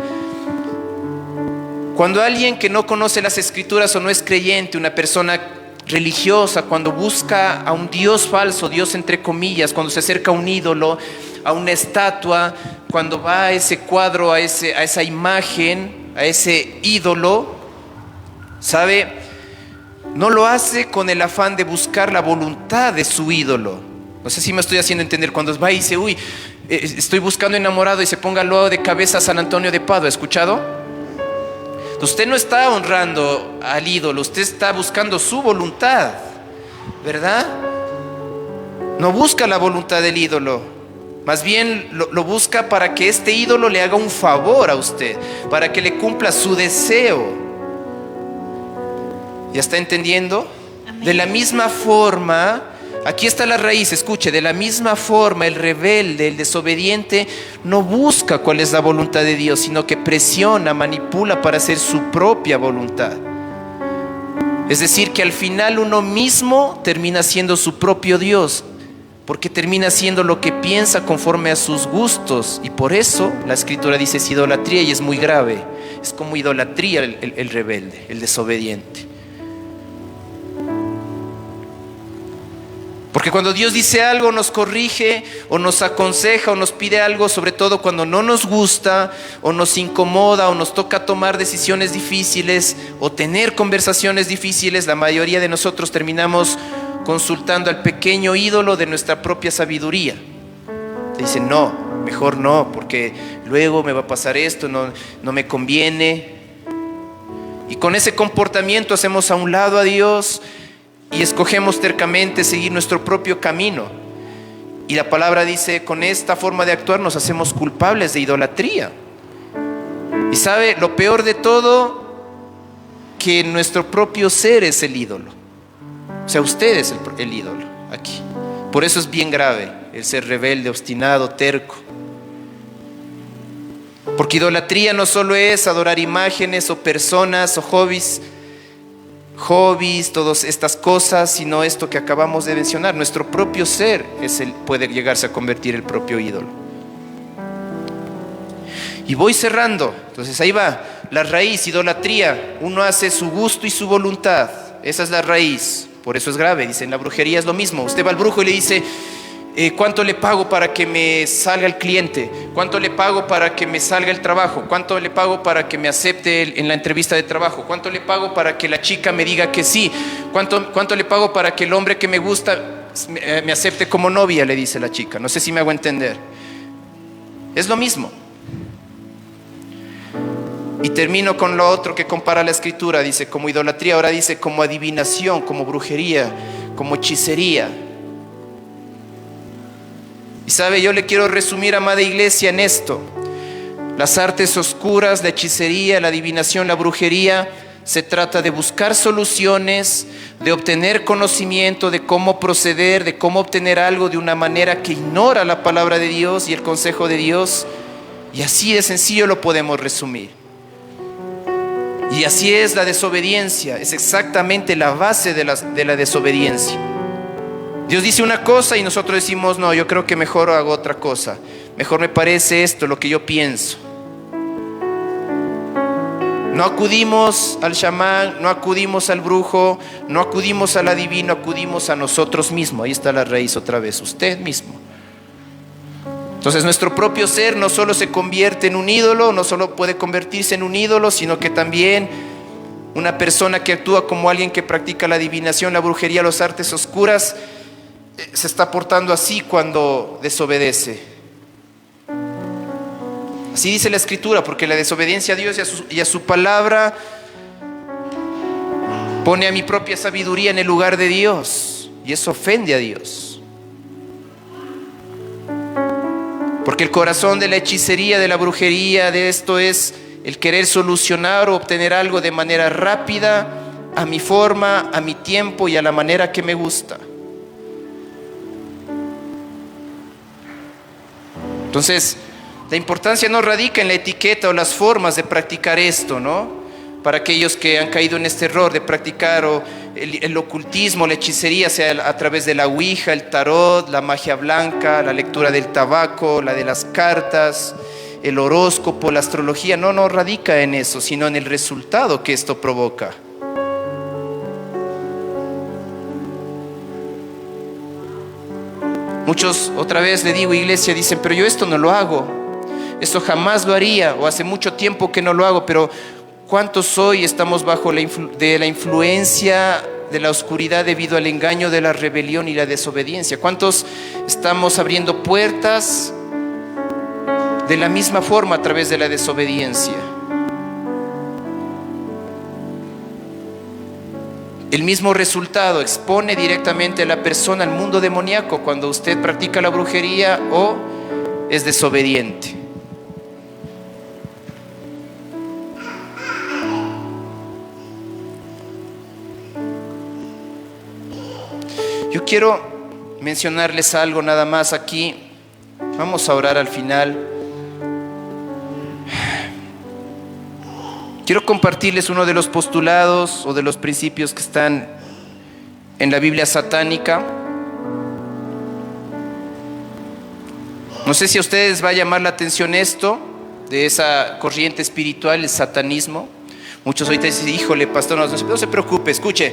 Cuando alguien que no conoce las escrituras o no es creyente, una persona religiosa, cuando busca a un Dios falso, Dios entre comillas, cuando se acerca a un ídolo, a una estatua, cuando va a ese cuadro, a esa imagen, a ese ídolo, ¿sabe? No lo hace con el afán de buscar la voluntad de su ídolo. No sé si me estoy haciendo entender. Cuando va y dice, uy, estoy buscando enamorado, y se ponga luego de cabeza a San Antonio de Padua, ¿ha escuchado? Usted no está honrando al ídolo, usted está buscando su voluntad, ¿verdad? No busca la voluntad del ídolo, más bien lo busca para que este ídolo le haga un favor a usted, para que le cumpla su deseo. ¿Ya está entendiendo? Amén. De la misma forma, aquí está la raíz, escuche, de la misma forma el rebelde, el desobediente, no busca cuál es la voluntad de Dios, sino que presiona, manipula para hacer su propia voluntad. Es decir, que al final uno mismo termina siendo su propio Dios, porque termina siendo lo que piensa conforme a sus gustos. Y por eso la Escritura dice es idolatría, y es muy grave. Es como idolatría el rebelde, el desobediente. Porque cuando Dios dice algo, nos corrige o nos aconseja o nos pide algo, sobre todo cuando no nos gusta o nos incomoda o nos toca tomar decisiones difíciles o tener conversaciones difíciles, la mayoría de nosotros terminamos consultando al pequeño ídolo de nuestra propia sabiduría. Dice, no, mejor no, porque luego me va a pasar esto, no me conviene. Y con ese comportamiento hacemos a un lado a Dios y escogemos tercamente seguir nuestro propio camino. Y la palabra dice, con esta forma de actuar nos hacemos culpables de idolatría. Y sabe, lo peor de todo, que nuestro propio ser es el ídolo. O sea, usted es el ídolo aquí. Por eso es bien grave el ser rebelde, obstinado, terco. Porque idolatría no solo es adorar imágenes o personas o hobbies, todas estas cosas, sino esto que acabamos de mencionar. Nuestro propio ser puede llegarse a convertir el propio ídolo. Y voy cerrando. Entonces ahí va la raíz, idolatría. Uno hace su gusto y su voluntad. Esa es la raíz. Por eso es grave. Dicen, la brujería es lo mismo. Usted va al brujo y le dice, ¿cuánto le pago para que me salga el cliente? ¿Cuánto le pago para que me salga el trabajo? ¿Cuánto le pago para que me acepte en la entrevista de trabajo? ¿Cuánto le pago para que la chica me diga que sí? ¿Cuánto le pago para que el hombre que me gusta me acepte como novia? Le dice la chica. No sé si me hago entender. Es lo mismo. Y termino con lo otro que compara la Escritura. Dice como idolatría, ahora dice como adivinación, como brujería, como hechicería. Y sabe, yo le quiero resumir, amada iglesia, en esto. Las artes oscuras, la hechicería, la adivinación, la brujería, se trata de buscar soluciones, de obtener conocimiento, de cómo proceder, de cómo obtener algo de una manera que ignora la palabra de Dios y el consejo de Dios. Y así de sencillo lo podemos resumir. Y así es la desobediencia, es exactamente la base de la desobediencia. Dios dice una cosa y nosotros decimos, no, yo creo que mejor hago otra cosa. Mejor me parece esto, lo que yo pienso. No acudimos al chamán, no acudimos al brujo, no acudimos al adivino, acudimos a nosotros mismos. Ahí está la raíz otra vez, usted mismo. Entonces nuestro propio ser no solo se convierte en un ídolo, no solo puede convertirse en un ídolo, sino que también una persona que actúa como alguien que practica la adivinación, la brujería, las artes oscuras, se está portando así cuando desobedece. Así dice la Escritura, porque la desobediencia a Dios y a su palabra pone a mi propia sabiduría en el lugar de Dios, y eso ofende a Dios. Porque el corazón de la hechicería, de la brujería, de esto es el querer solucionar o obtener algo de manera rápida, a mi forma, a mi tiempo y a la manera que me gusta. Entonces, la importancia no radica en la etiqueta o las formas de practicar esto, ¿no? Para aquellos que han caído en este error de practicar el ocultismo, la hechicería, sea a través de la ouija, el tarot, la magia blanca, la lectura del tabaco, la de las cartas, el horóscopo, la astrología, no radica en eso, sino en el resultado que esto provoca. Muchos, otra vez le digo, iglesia, dicen, pero yo esto no lo hago, esto jamás lo haría, o hace mucho tiempo que no lo hago, pero ¿cuántos hoy estamos bajo la influencia de la oscuridad debido al engaño de la rebelión y la desobediencia? ¿Cuántos estamos abriendo puertas de la misma forma a través de la desobediencia? El mismo resultado expone directamente a la persona al mundo demoníaco cuando usted practica la brujería o es desobediente. Yo quiero mencionarles algo nada más aquí. Vamos a orar al final. Quiero compartirles uno de los postulados o de los principios que están en la Biblia satánica. No sé si a ustedes va a llamar la atención esto, de esa corriente espiritual, el satanismo. Muchos ahorita dicen, híjole, pastor, no se preocupe, escuche.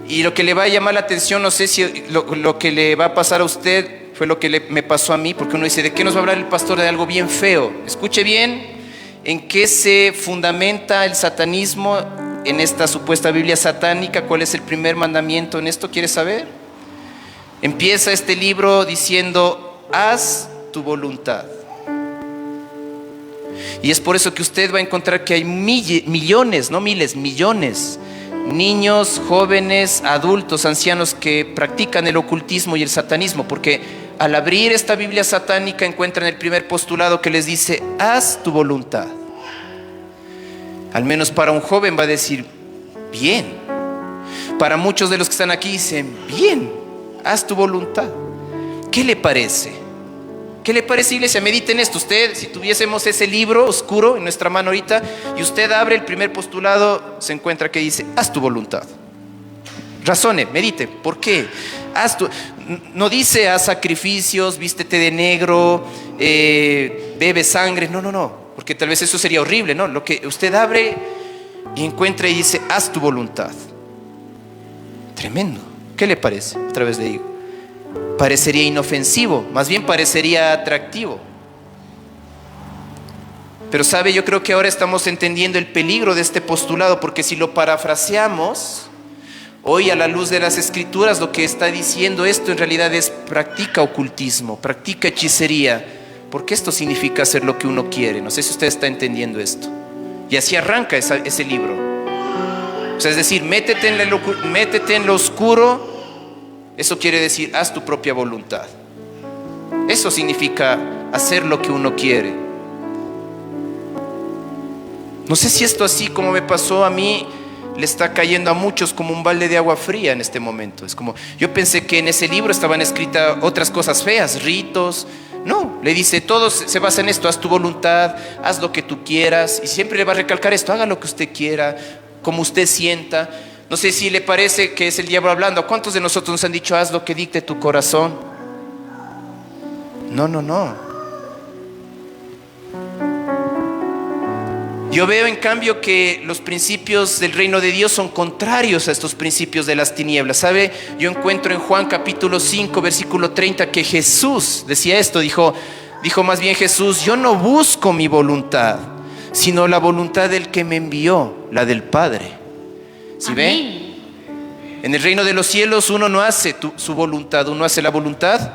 Y lo que le va a llamar la atención, no sé si lo que le va a pasar a usted fue lo que me pasó a mí, porque uno dice, ¿de qué nos va a hablar el pastor? De algo bien feo. Escuche bien en qué se fundamenta el satanismo en esta supuesta Biblia satánica. ¿Cuál es el primer mandamiento en esto? ¿Quiere saber? Empieza este libro diciendo, haz tu voluntad. Y es por eso que usted va a encontrar que hay millones, no miles, millones, niños, jóvenes, adultos, ancianos que practican el ocultismo y el satanismo, porque al abrir esta Biblia satánica encuentran el primer postulado que les dice, haz tu voluntad. Al menos para un joven va a decir, bien. Para muchos de los que están aquí dicen, bien, haz tu voluntad. ¿Qué le parece? ¿Qué le parece, iglesia? Mediten esto. Usted, si tuviésemos ese libro oscuro en nuestra mano ahorita y usted abre el primer postulado, se encuentra que dice, haz tu voluntad. Razone, medite. ¿Por qué? No dice haz sacrificios, vístete de negro, bebe sangre. No. Porque tal vez eso sería horrible, ¿no? Lo que usted abre y encuentra y dice, haz tu voluntad. Tremendo. ¿Qué le parece? Otra vez le digo. Parecería inofensivo, más bien parecería atractivo. Pero sabe, yo creo que ahora estamos entendiendo el peligro de este postulado, porque si lo parafraseamos, hoy a la luz de las escrituras, lo que está diciendo esto en realidad es practica ocultismo, practica hechicería, porque esto significa hacer lo que uno quiere. No sé si usted está entendiendo esto. Y así arranca ese libro. O sea, es decir, métete en lo oscuro. Eso quiere decir, haz tu propia voluntad. Eso significa hacer lo que uno quiere. No sé si esto, así como me pasó a mí, le está cayendo a muchos como un balde de agua fría en este momento. Es como, yo pensé que en ese libro estaban escritas otras cosas feas, ritos. No, le dice, todo se basa en esto, haz tu voluntad, haz lo que tú quieras. Y siempre le va a recalcar esto, haga lo que usted quiera, como usted sienta. No sé si le parece que es el diablo hablando. ¿A cuántos de nosotros nos han dicho, haz lo que dicte tu corazón? No. Yo veo en cambio que los principios del reino de Dios son contrarios a estos principios de las tinieblas. ¿Sabe? Yo encuentro en Juan capítulo 5 versículo 30 que Jesús decía esto. Dijo más bien Jesús, yo no busco mi voluntad, sino la voluntad del que me envió, la del Padre. ¿Sí ve? En el reino de los cielos uno no hace su voluntad, uno hace la voluntad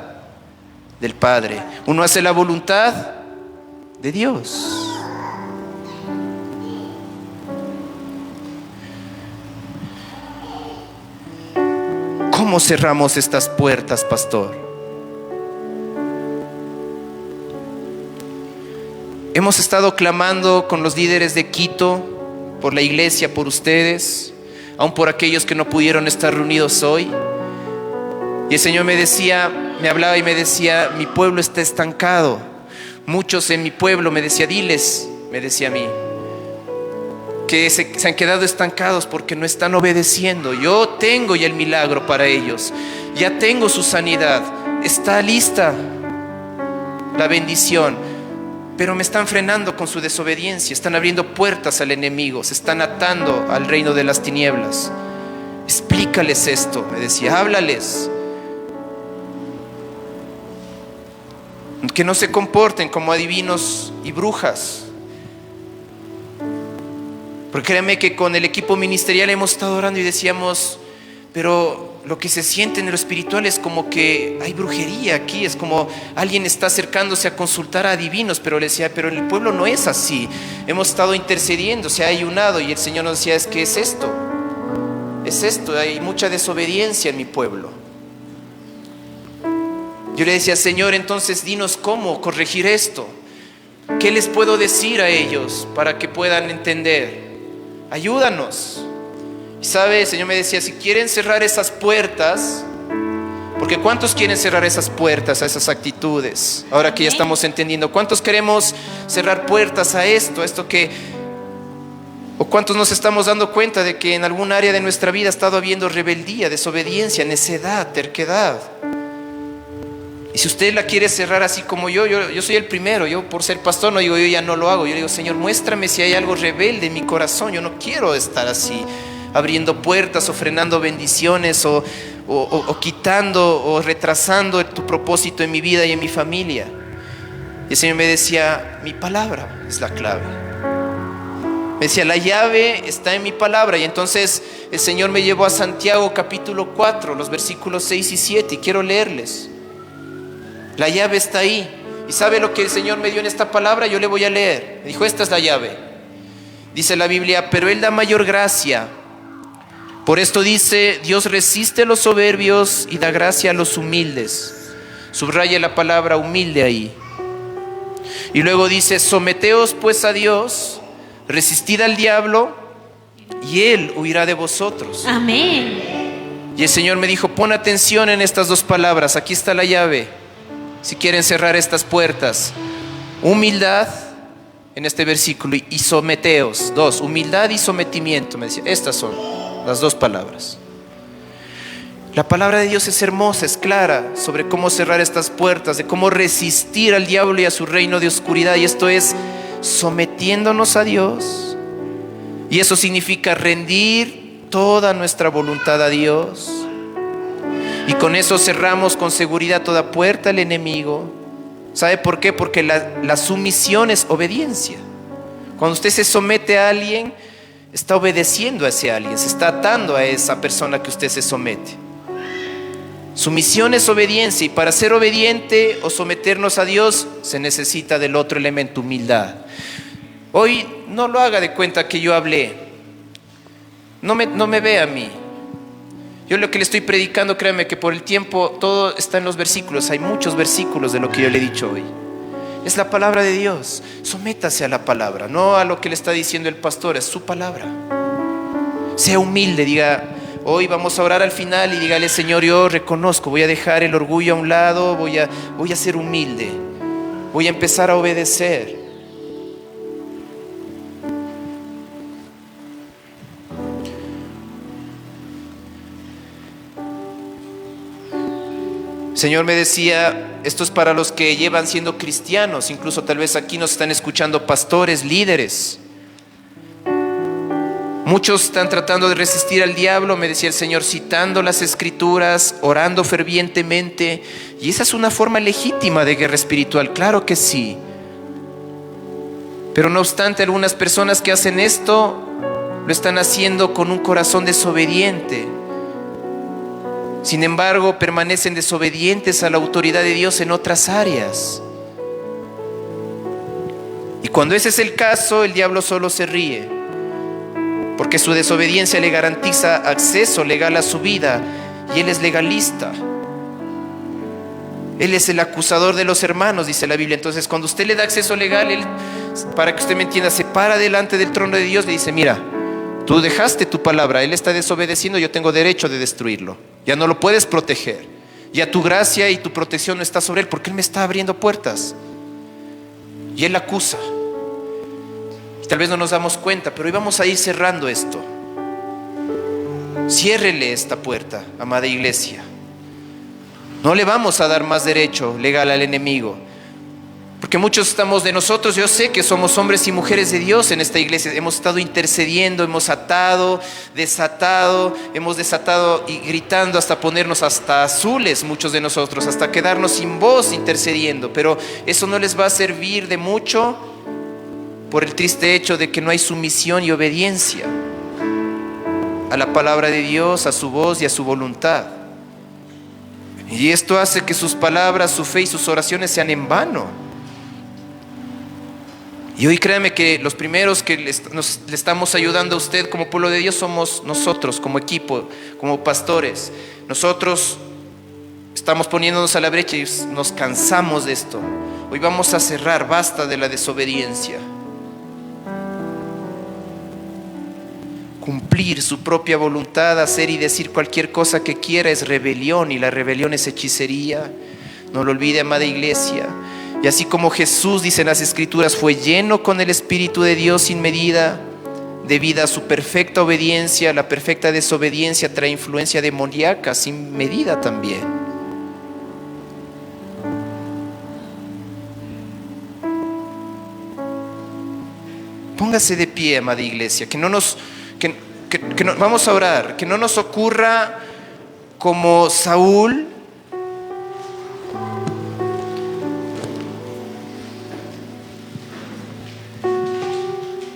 del Padre, uno hace la voluntad de Dios. ¿Cómo cerramos estas puertas, pastor? Hemos estado clamando con los líderes de Quito, por la iglesia, por ustedes, aún por aquellos que no pudieron estar reunidos hoy. Y el Señor me decía, me hablaba y me decía, mi pueblo está estancado. Muchos en mi pueblo, me decía, diles, me decía a mí, que se han quedado estancados porque no están obedeciendo. Yo tengo ya el milagro para ellos, ya tengo su sanidad, está lista la bendición, pero me están frenando con su desobediencia, están abriendo puertas al enemigo, se están atando al reino de las tinieblas. Explícales esto, me decía, háblales, que no se comporten como adivinos y brujas. Porque créanme que con el equipo ministerial hemos estado orando y decíamos, pero lo que se siente en lo espiritual es como que hay brujería aquí, es como alguien está acercándose a consultar a adivinos. Pero le decía, pero en el pueblo no es así. Hemos estado intercediendo, se ha ayunado, y el Señor nos decía, es que es esto, hay mucha desobediencia en mi pueblo. Yo le decía, Señor, entonces dinos cómo corregir esto. ¿Qué les puedo decir a ellos para que puedan entender? Ayúdanos. Y sabe, el Señor me decía, si quieren cerrar esas puertas, porque ¿cuántos quieren cerrar esas puertas a esas actitudes? Ahora que ya estamos entendiendo, ¿cuántos queremos cerrar puertas a esto o cuántos nos estamos dando cuenta de que en algún área de nuestra vida ha estado habiendo rebeldía, desobediencia, necedad, terquedad? Y si usted la quiere cerrar así como yo soy el primero. Yo, por ser pastor, no digo, yo ya no lo hago. Yo digo, Señor, muéstrame si hay algo rebelde en mi corazón. Yo no quiero estar así, abriendo puertas o frenando bendiciones o quitando o retrasando tu propósito en mi vida y en mi familia. Y el Señor me decía, mi palabra es la clave. Me decía, la llave está en mi palabra. Y entonces el Señor me llevó a Santiago capítulo 4, los versículos 6 y 7, y quiero leerles. La llave está ahí. ¿Y sabe lo que el Señor me dio en esta palabra? Yo le voy a leer. Me dijo, esta es la llave. Dice la Biblia, pero Él da mayor gracia. Por esto dice, Dios resiste a los soberbios y da gracia a los humildes. Subraya la palabra humilde ahí. Y luego dice, someteos pues a Dios, resistid al diablo y Él huirá de vosotros. Amén. Y el Señor me dijo, pon atención en estas dos palabras. Aquí está la llave. Si quieren cerrar estas puertas, humildad en este versículo y someteos. Dos, humildad y sometimiento. Me decía, estas son las dos palabras. La palabra de Dios es hermosa, es clara sobre cómo cerrar estas puertas, de cómo resistir al diablo y a su reino de oscuridad. Y esto es sometiéndonos a Dios. Y eso significa rendir toda nuestra voluntad a Dios. Y con eso cerramos con seguridad toda puerta al enemigo. ¿Sabe por qué? Porque la sumisión es obediencia. Cuando usted se somete a alguien, está obedeciendo a ese alguien, se está atando a esa persona que usted se somete. Sumisión es obediencia, y para ser obediente o someternos a Dios se necesita del otro elemento, humildad. Hoy no lo haga de cuenta que yo hablé. No me vea a mí. Yo lo que le estoy predicando, créanme que por el tiempo todo está en los versículos. Hay muchos versículos de lo que yo le he dicho hoy. Es la palabra de Dios. Sométase a la palabra, no a lo que le está diciendo el pastor, es su palabra. Sea humilde, diga, hoy vamos a orar al final y dígale, Señor, yo reconozco, voy a dejar el orgullo a un lado, voy a ser humilde, voy a empezar a obedecer. Señor me decía, esto es para los que llevan siendo cristianos, incluso tal vez aquí nos están escuchando pastores, líderes. Muchos están tratando de resistir al diablo, me decía el Señor, citando las escrituras, orando fervientemente. Y esa es una forma legítima de guerra espiritual, claro que sí. Pero no obstante, algunas personas que hacen esto, lo están haciendo con un corazón desobediente. Sin embargo, permanecen desobedientes a la autoridad de Dios en otras áreas. Y cuando ese es el caso, el diablo solo se ríe, porque su desobediencia le garantiza acceso legal a su vida, y él es legalista. Él es el acusador de los hermanos, dice la Biblia. Entonces, cuando usted le da acceso legal, él para que usted me entienda, se para delante del trono de Dios y le dice: mira, tú dejaste tu palabra, Él está desobedeciendo, yo tengo derecho de destruirlo. Ya no lo puedes proteger. Ya tu gracia y tu protección no está sobre Él, porque Él me está abriendo puertas. Y Él acusa. Y tal vez no nos damos cuenta, pero hoy vamos a ir cerrando esto. Ciérrele esta puerta, amada iglesia. No le vamos a dar más derecho legal al enemigo. Porque muchos estamos de nosotros, yo sé que somos hombres y mujeres de Dios en esta iglesia. Hemos estado intercediendo, hemos atado, desatado, hemos desatado y gritando hasta ponernos hasta azules, muchos de nosotros, hasta quedarnos sin voz intercediendo. Pero eso no les va a servir de mucho por el triste hecho de que no hay sumisión y obediencia a la palabra de Dios, a su voz y a su voluntad. Y esto hace que sus palabras, su fe y sus oraciones sean en vano. Y hoy créame que los primeros que le estamos ayudando a usted como pueblo de Dios somos nosotros, como equipo, como pastores. Nosotros estamos poniéndonos a la brecha y nos cansamos de esto. Hoy vamos a cerrar, basta de la desobediencia. Cumplir su propia voluntad, hacer y decir cualquier cosa que quiera es rebelión, y la rebelión es hechicería. No lo olvide, amada iglesia. Y así como Jesús, dice en las Escrituras, fue lleno con el Espíritu de Dios sin medida, debido a su perfecta obediencia, la perfecta desobediencia trae influencia demoníaca sin medida también. Póngase de pie, amada iglesia, vamos a orar, que no nos ocurra como Saúl.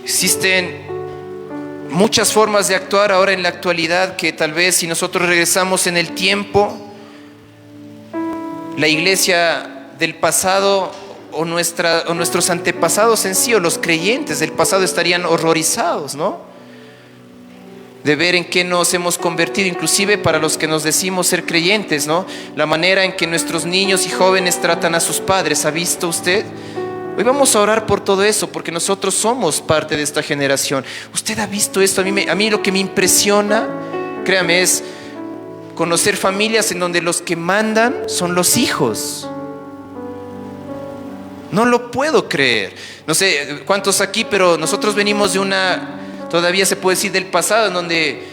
Existen muchas formas de actuar ahora en la actualidad que tal vez si nosotros regresamos en el tiempo, la iglesia del pasado o nuestros antepasados en sí, o los creyentes del pasado, estarían horrorizados, ¿no? De ver en qué nos hemos convertido, inclusive para los que nos decimos ser creyentes, ¿no? La manera en que nuestros niños y jóvenes tratan a sus padres. ¿Ha visto usted? Hoy vamos a orar por todo eso, porque nosotros somos parte de esta generación. ¿Usted ha visto esto? A mí lo que me impresiona, créame, es conocer familias en donde los que mandan son los hijos. No lo puedo creer. No sé cuántos aquí, pero nosotros venimos de todavía se puede decir del pasado, en donde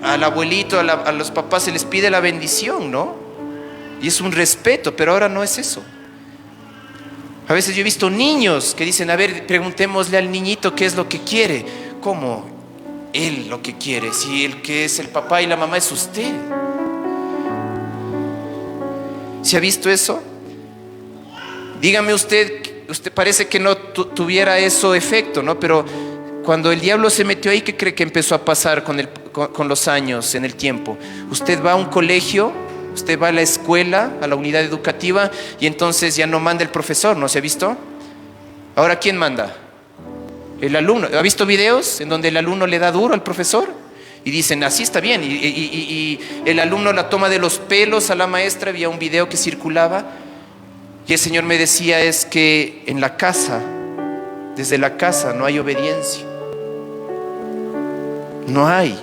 al abuelito, a los papás se les pide la bendición, ¿no? Y es un respeto, pero ahora no es eso. A veces yo he visto niños que dicen: a ver, preguntémosle al niñito qué es lo que quiere. ¿Cómo? Él lo que quiere, si el que es el papá y la mamá es usted. ¿Se ha visto eso? Dígame usted parece que no tuviera eso efecto, ¿no? Pero cuando el diablo se metió ahí, ¿qué cree que empezó a pasar con los años, en el tiempo? Usted va a un colegio, usted va a la escuela, a la unidad educativa, y entonces ya no manda el profesor, ¿no se ha visto? Ahora, ¿quién manda? El alumno. ¿Ha visto videos en donde el alumno le da duro al profesor? Y dicen: así está bien. Y el alumno la toma de los pelos a la maestra. Había un video que circulaba y el Señor me decía: es que en la casa, desde la casa no hay obediencia. No hay.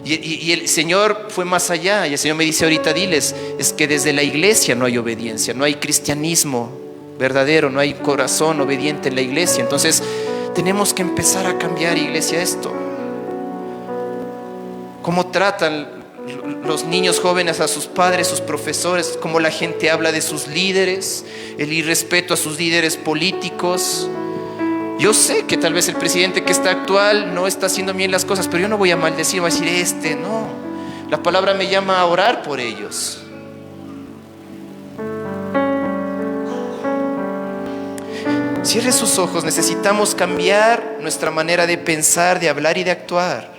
Y el Señor fue más allá, y el Señor me dice ahorita: diles, es que desde la iglesia no hay obediencia, no hay cristianismo verdadero, no hay corazón obediente en la iglesia. Entonces tenemos que empezar a cambiar, iglesia, esto. Cómo tratan los niños jóvenes a sus padres, sus profesores, cómo la gente habla de sus líderes, el irrespeto a sus líderes políticos. Yo sé que tal vez el presidente que está actual no está haciendo bien las cosas, pero yo no voy a maldecir, voy a decir: no. La palabra me llama a orar por ellos. Cierre sus ojos. Necesitamos cambiar nuestra manera de pensar, de hablar y de actuar.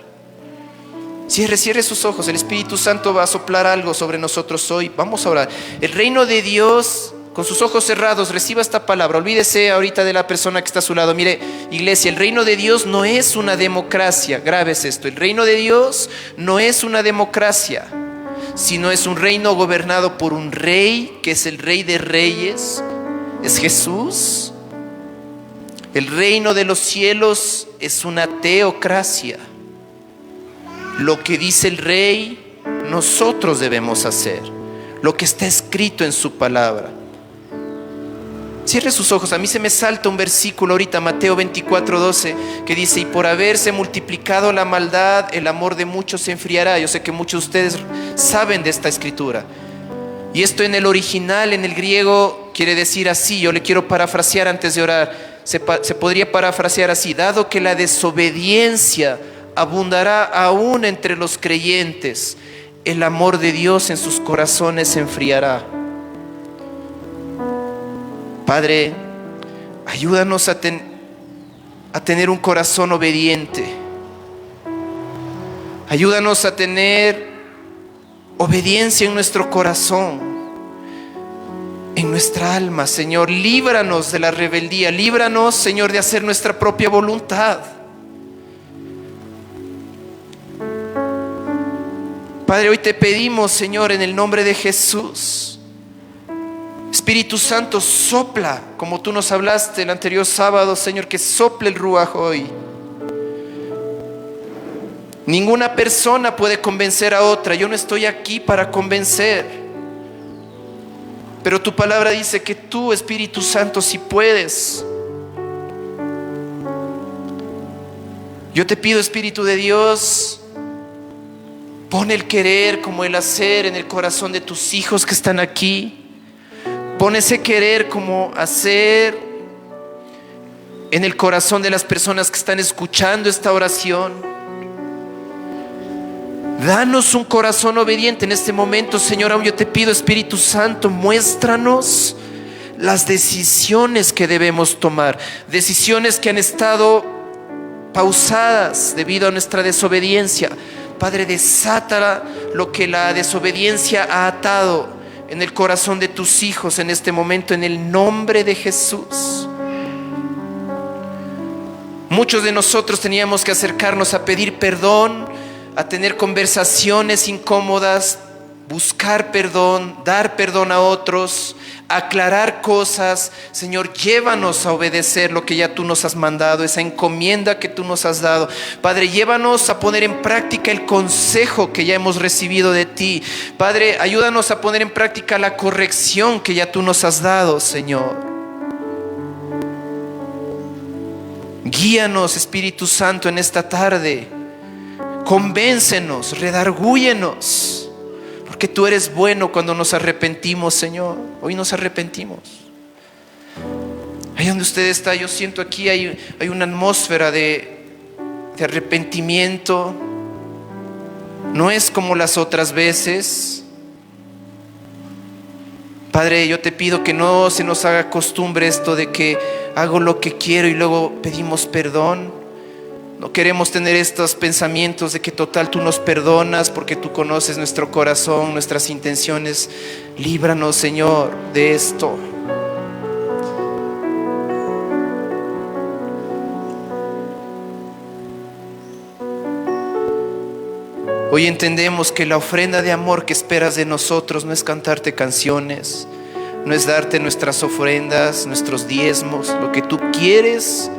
Cierre sus ojos. El Espíritu Santo va a soplar algo sobre nosotros hoy. Vamos a orar. El reino de Dios, con sus ojos cerrados, reciba esta palabra. Olvídese ahorita de la persona que está a su lado. Mire, iglesia, el reino de Dios no es una democracia. Grabes esto: el reino de Dios no es una democracia, sino es un reino gobernado por un rey, que es el Rey de Reyes, es Jesús. El reino de los cielos es una teocracia. Lo que dice el rey, nosotros debemos hacer. Lo que está escrito en su palabra. Cierre sus ojos. A mí se me salta un versículo ahorita, Mateo 24:12, que dice: y por haberse multiplicado la maldad, el amor de muchos se enfriará. Yo sé que muchos de ustedes saben de esta escritura. Y esto en el original, en el griego, quiere decir así. Yo le quiero parafrasear antes de orar. Se podría parafrasear así: dado que la desobediencia abundará aún entre los creyentes, el amor de Dios en sus corazones se enfriará. Padre, ayúdanos a tener un corazón obediente. Ayúdanos a tener obediencia en nuestro corazón, en nuestra alma, Señor. Líbranos de la rebeldía. Líbranos, Señor, de hacer nuestra propia voluntad. Padre, hoy te pedimos, Señor, en el nombre de Jesús, Espíritu Santo, sopla, como tú nos hablaste el anterior sábado, Señor, que sople el ruaj hoy. Ninguna persona puede convencer a otra. Yo no estoy aquí para convencer, pero tu palabra dice que tú, Espíritu Santo, sí puedes. Yo te pido, Espíritu de Dios, pon el querer como el hacer en el corazón de tus hijos que están aquí. Pon ese querer como hacer en el corazón de las personas que están escuchando esta oración. Danos un corazón obediente en este momento, Señor. Aún yo te pido, Espíritu Santo, muéstranos las decisiones que debemos tomar. Decisiones que han estado pausadas debido a nuestra desobediencia. Padre, desata lo que la desobediencia ha atado en el corazón de tus hijos en este momento, en el nombre de Jesús. Muchos de nosotros teníamos que acercarnos a pedir perdón, a tener conversaciones incómodas, buscar perdón, dar perdón a otros, aclarar cosas. Señor, llévanos a obedecer lo que ya tú nos has mandado, esa encomienda que tú nos has dado. Padre, llévanos a poner en práctica el consejo que ya hemos recibido de ti. Padre, ayúdanos a poner en práctica la corrección que ya tú nos has dado, Señor. Guíanos, Espíritu Santo, en esta tarde. Convéncenos, redargúyenos, porque tú eres bueno cuando nos arrepentimos, Señor. Hoy nos arrepentimos. Ahí donde usted está, yo siento aquí hay una atmósfera de arrepentimiento. No es como las otras veces. Padre, yo te pido que no se nos haga costumbre esto de que hago lo que quiero y luego pedimos perdón. No queremos tener estos pensamientos de que total tú nos perdonas porque tú conoces nuestro corazón, nuestras intenciones. Líbranos, Señor, de esto. Hoy entendemos que la ofrenda de amor que esperas de nosotros no es cantarte canciones, no es darte nuestras ofrendas, nuestros diezmos. Lo que tú quieres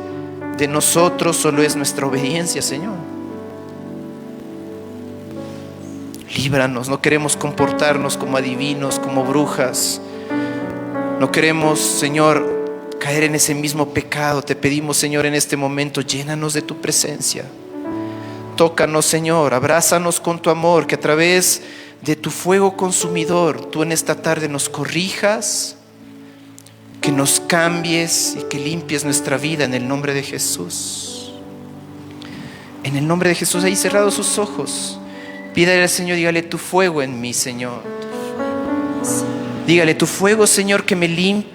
de nosotros solo es nuestra obediencia, Señor. Líbranos. No queremos comportarnos como adivinos, como brujas. No queremos, Señor, caer en ese mismo pecado. Te pedimos, Señor, en este momento, llénanos de tu presencia. Tócanos, Señor, abrázanos con tu amor, que a través de tu fuego consumidor tú en esta tarde nos corrijas, que nos cambies y que limpies nuestra vida en el nombre de Jesús. En el nombre de Jesús. Ahí cerrados sus ojos, pídale al Señor, dígale: tu fuego en mí, Señor. Dígale: tu fuego, Señor, que me limpie.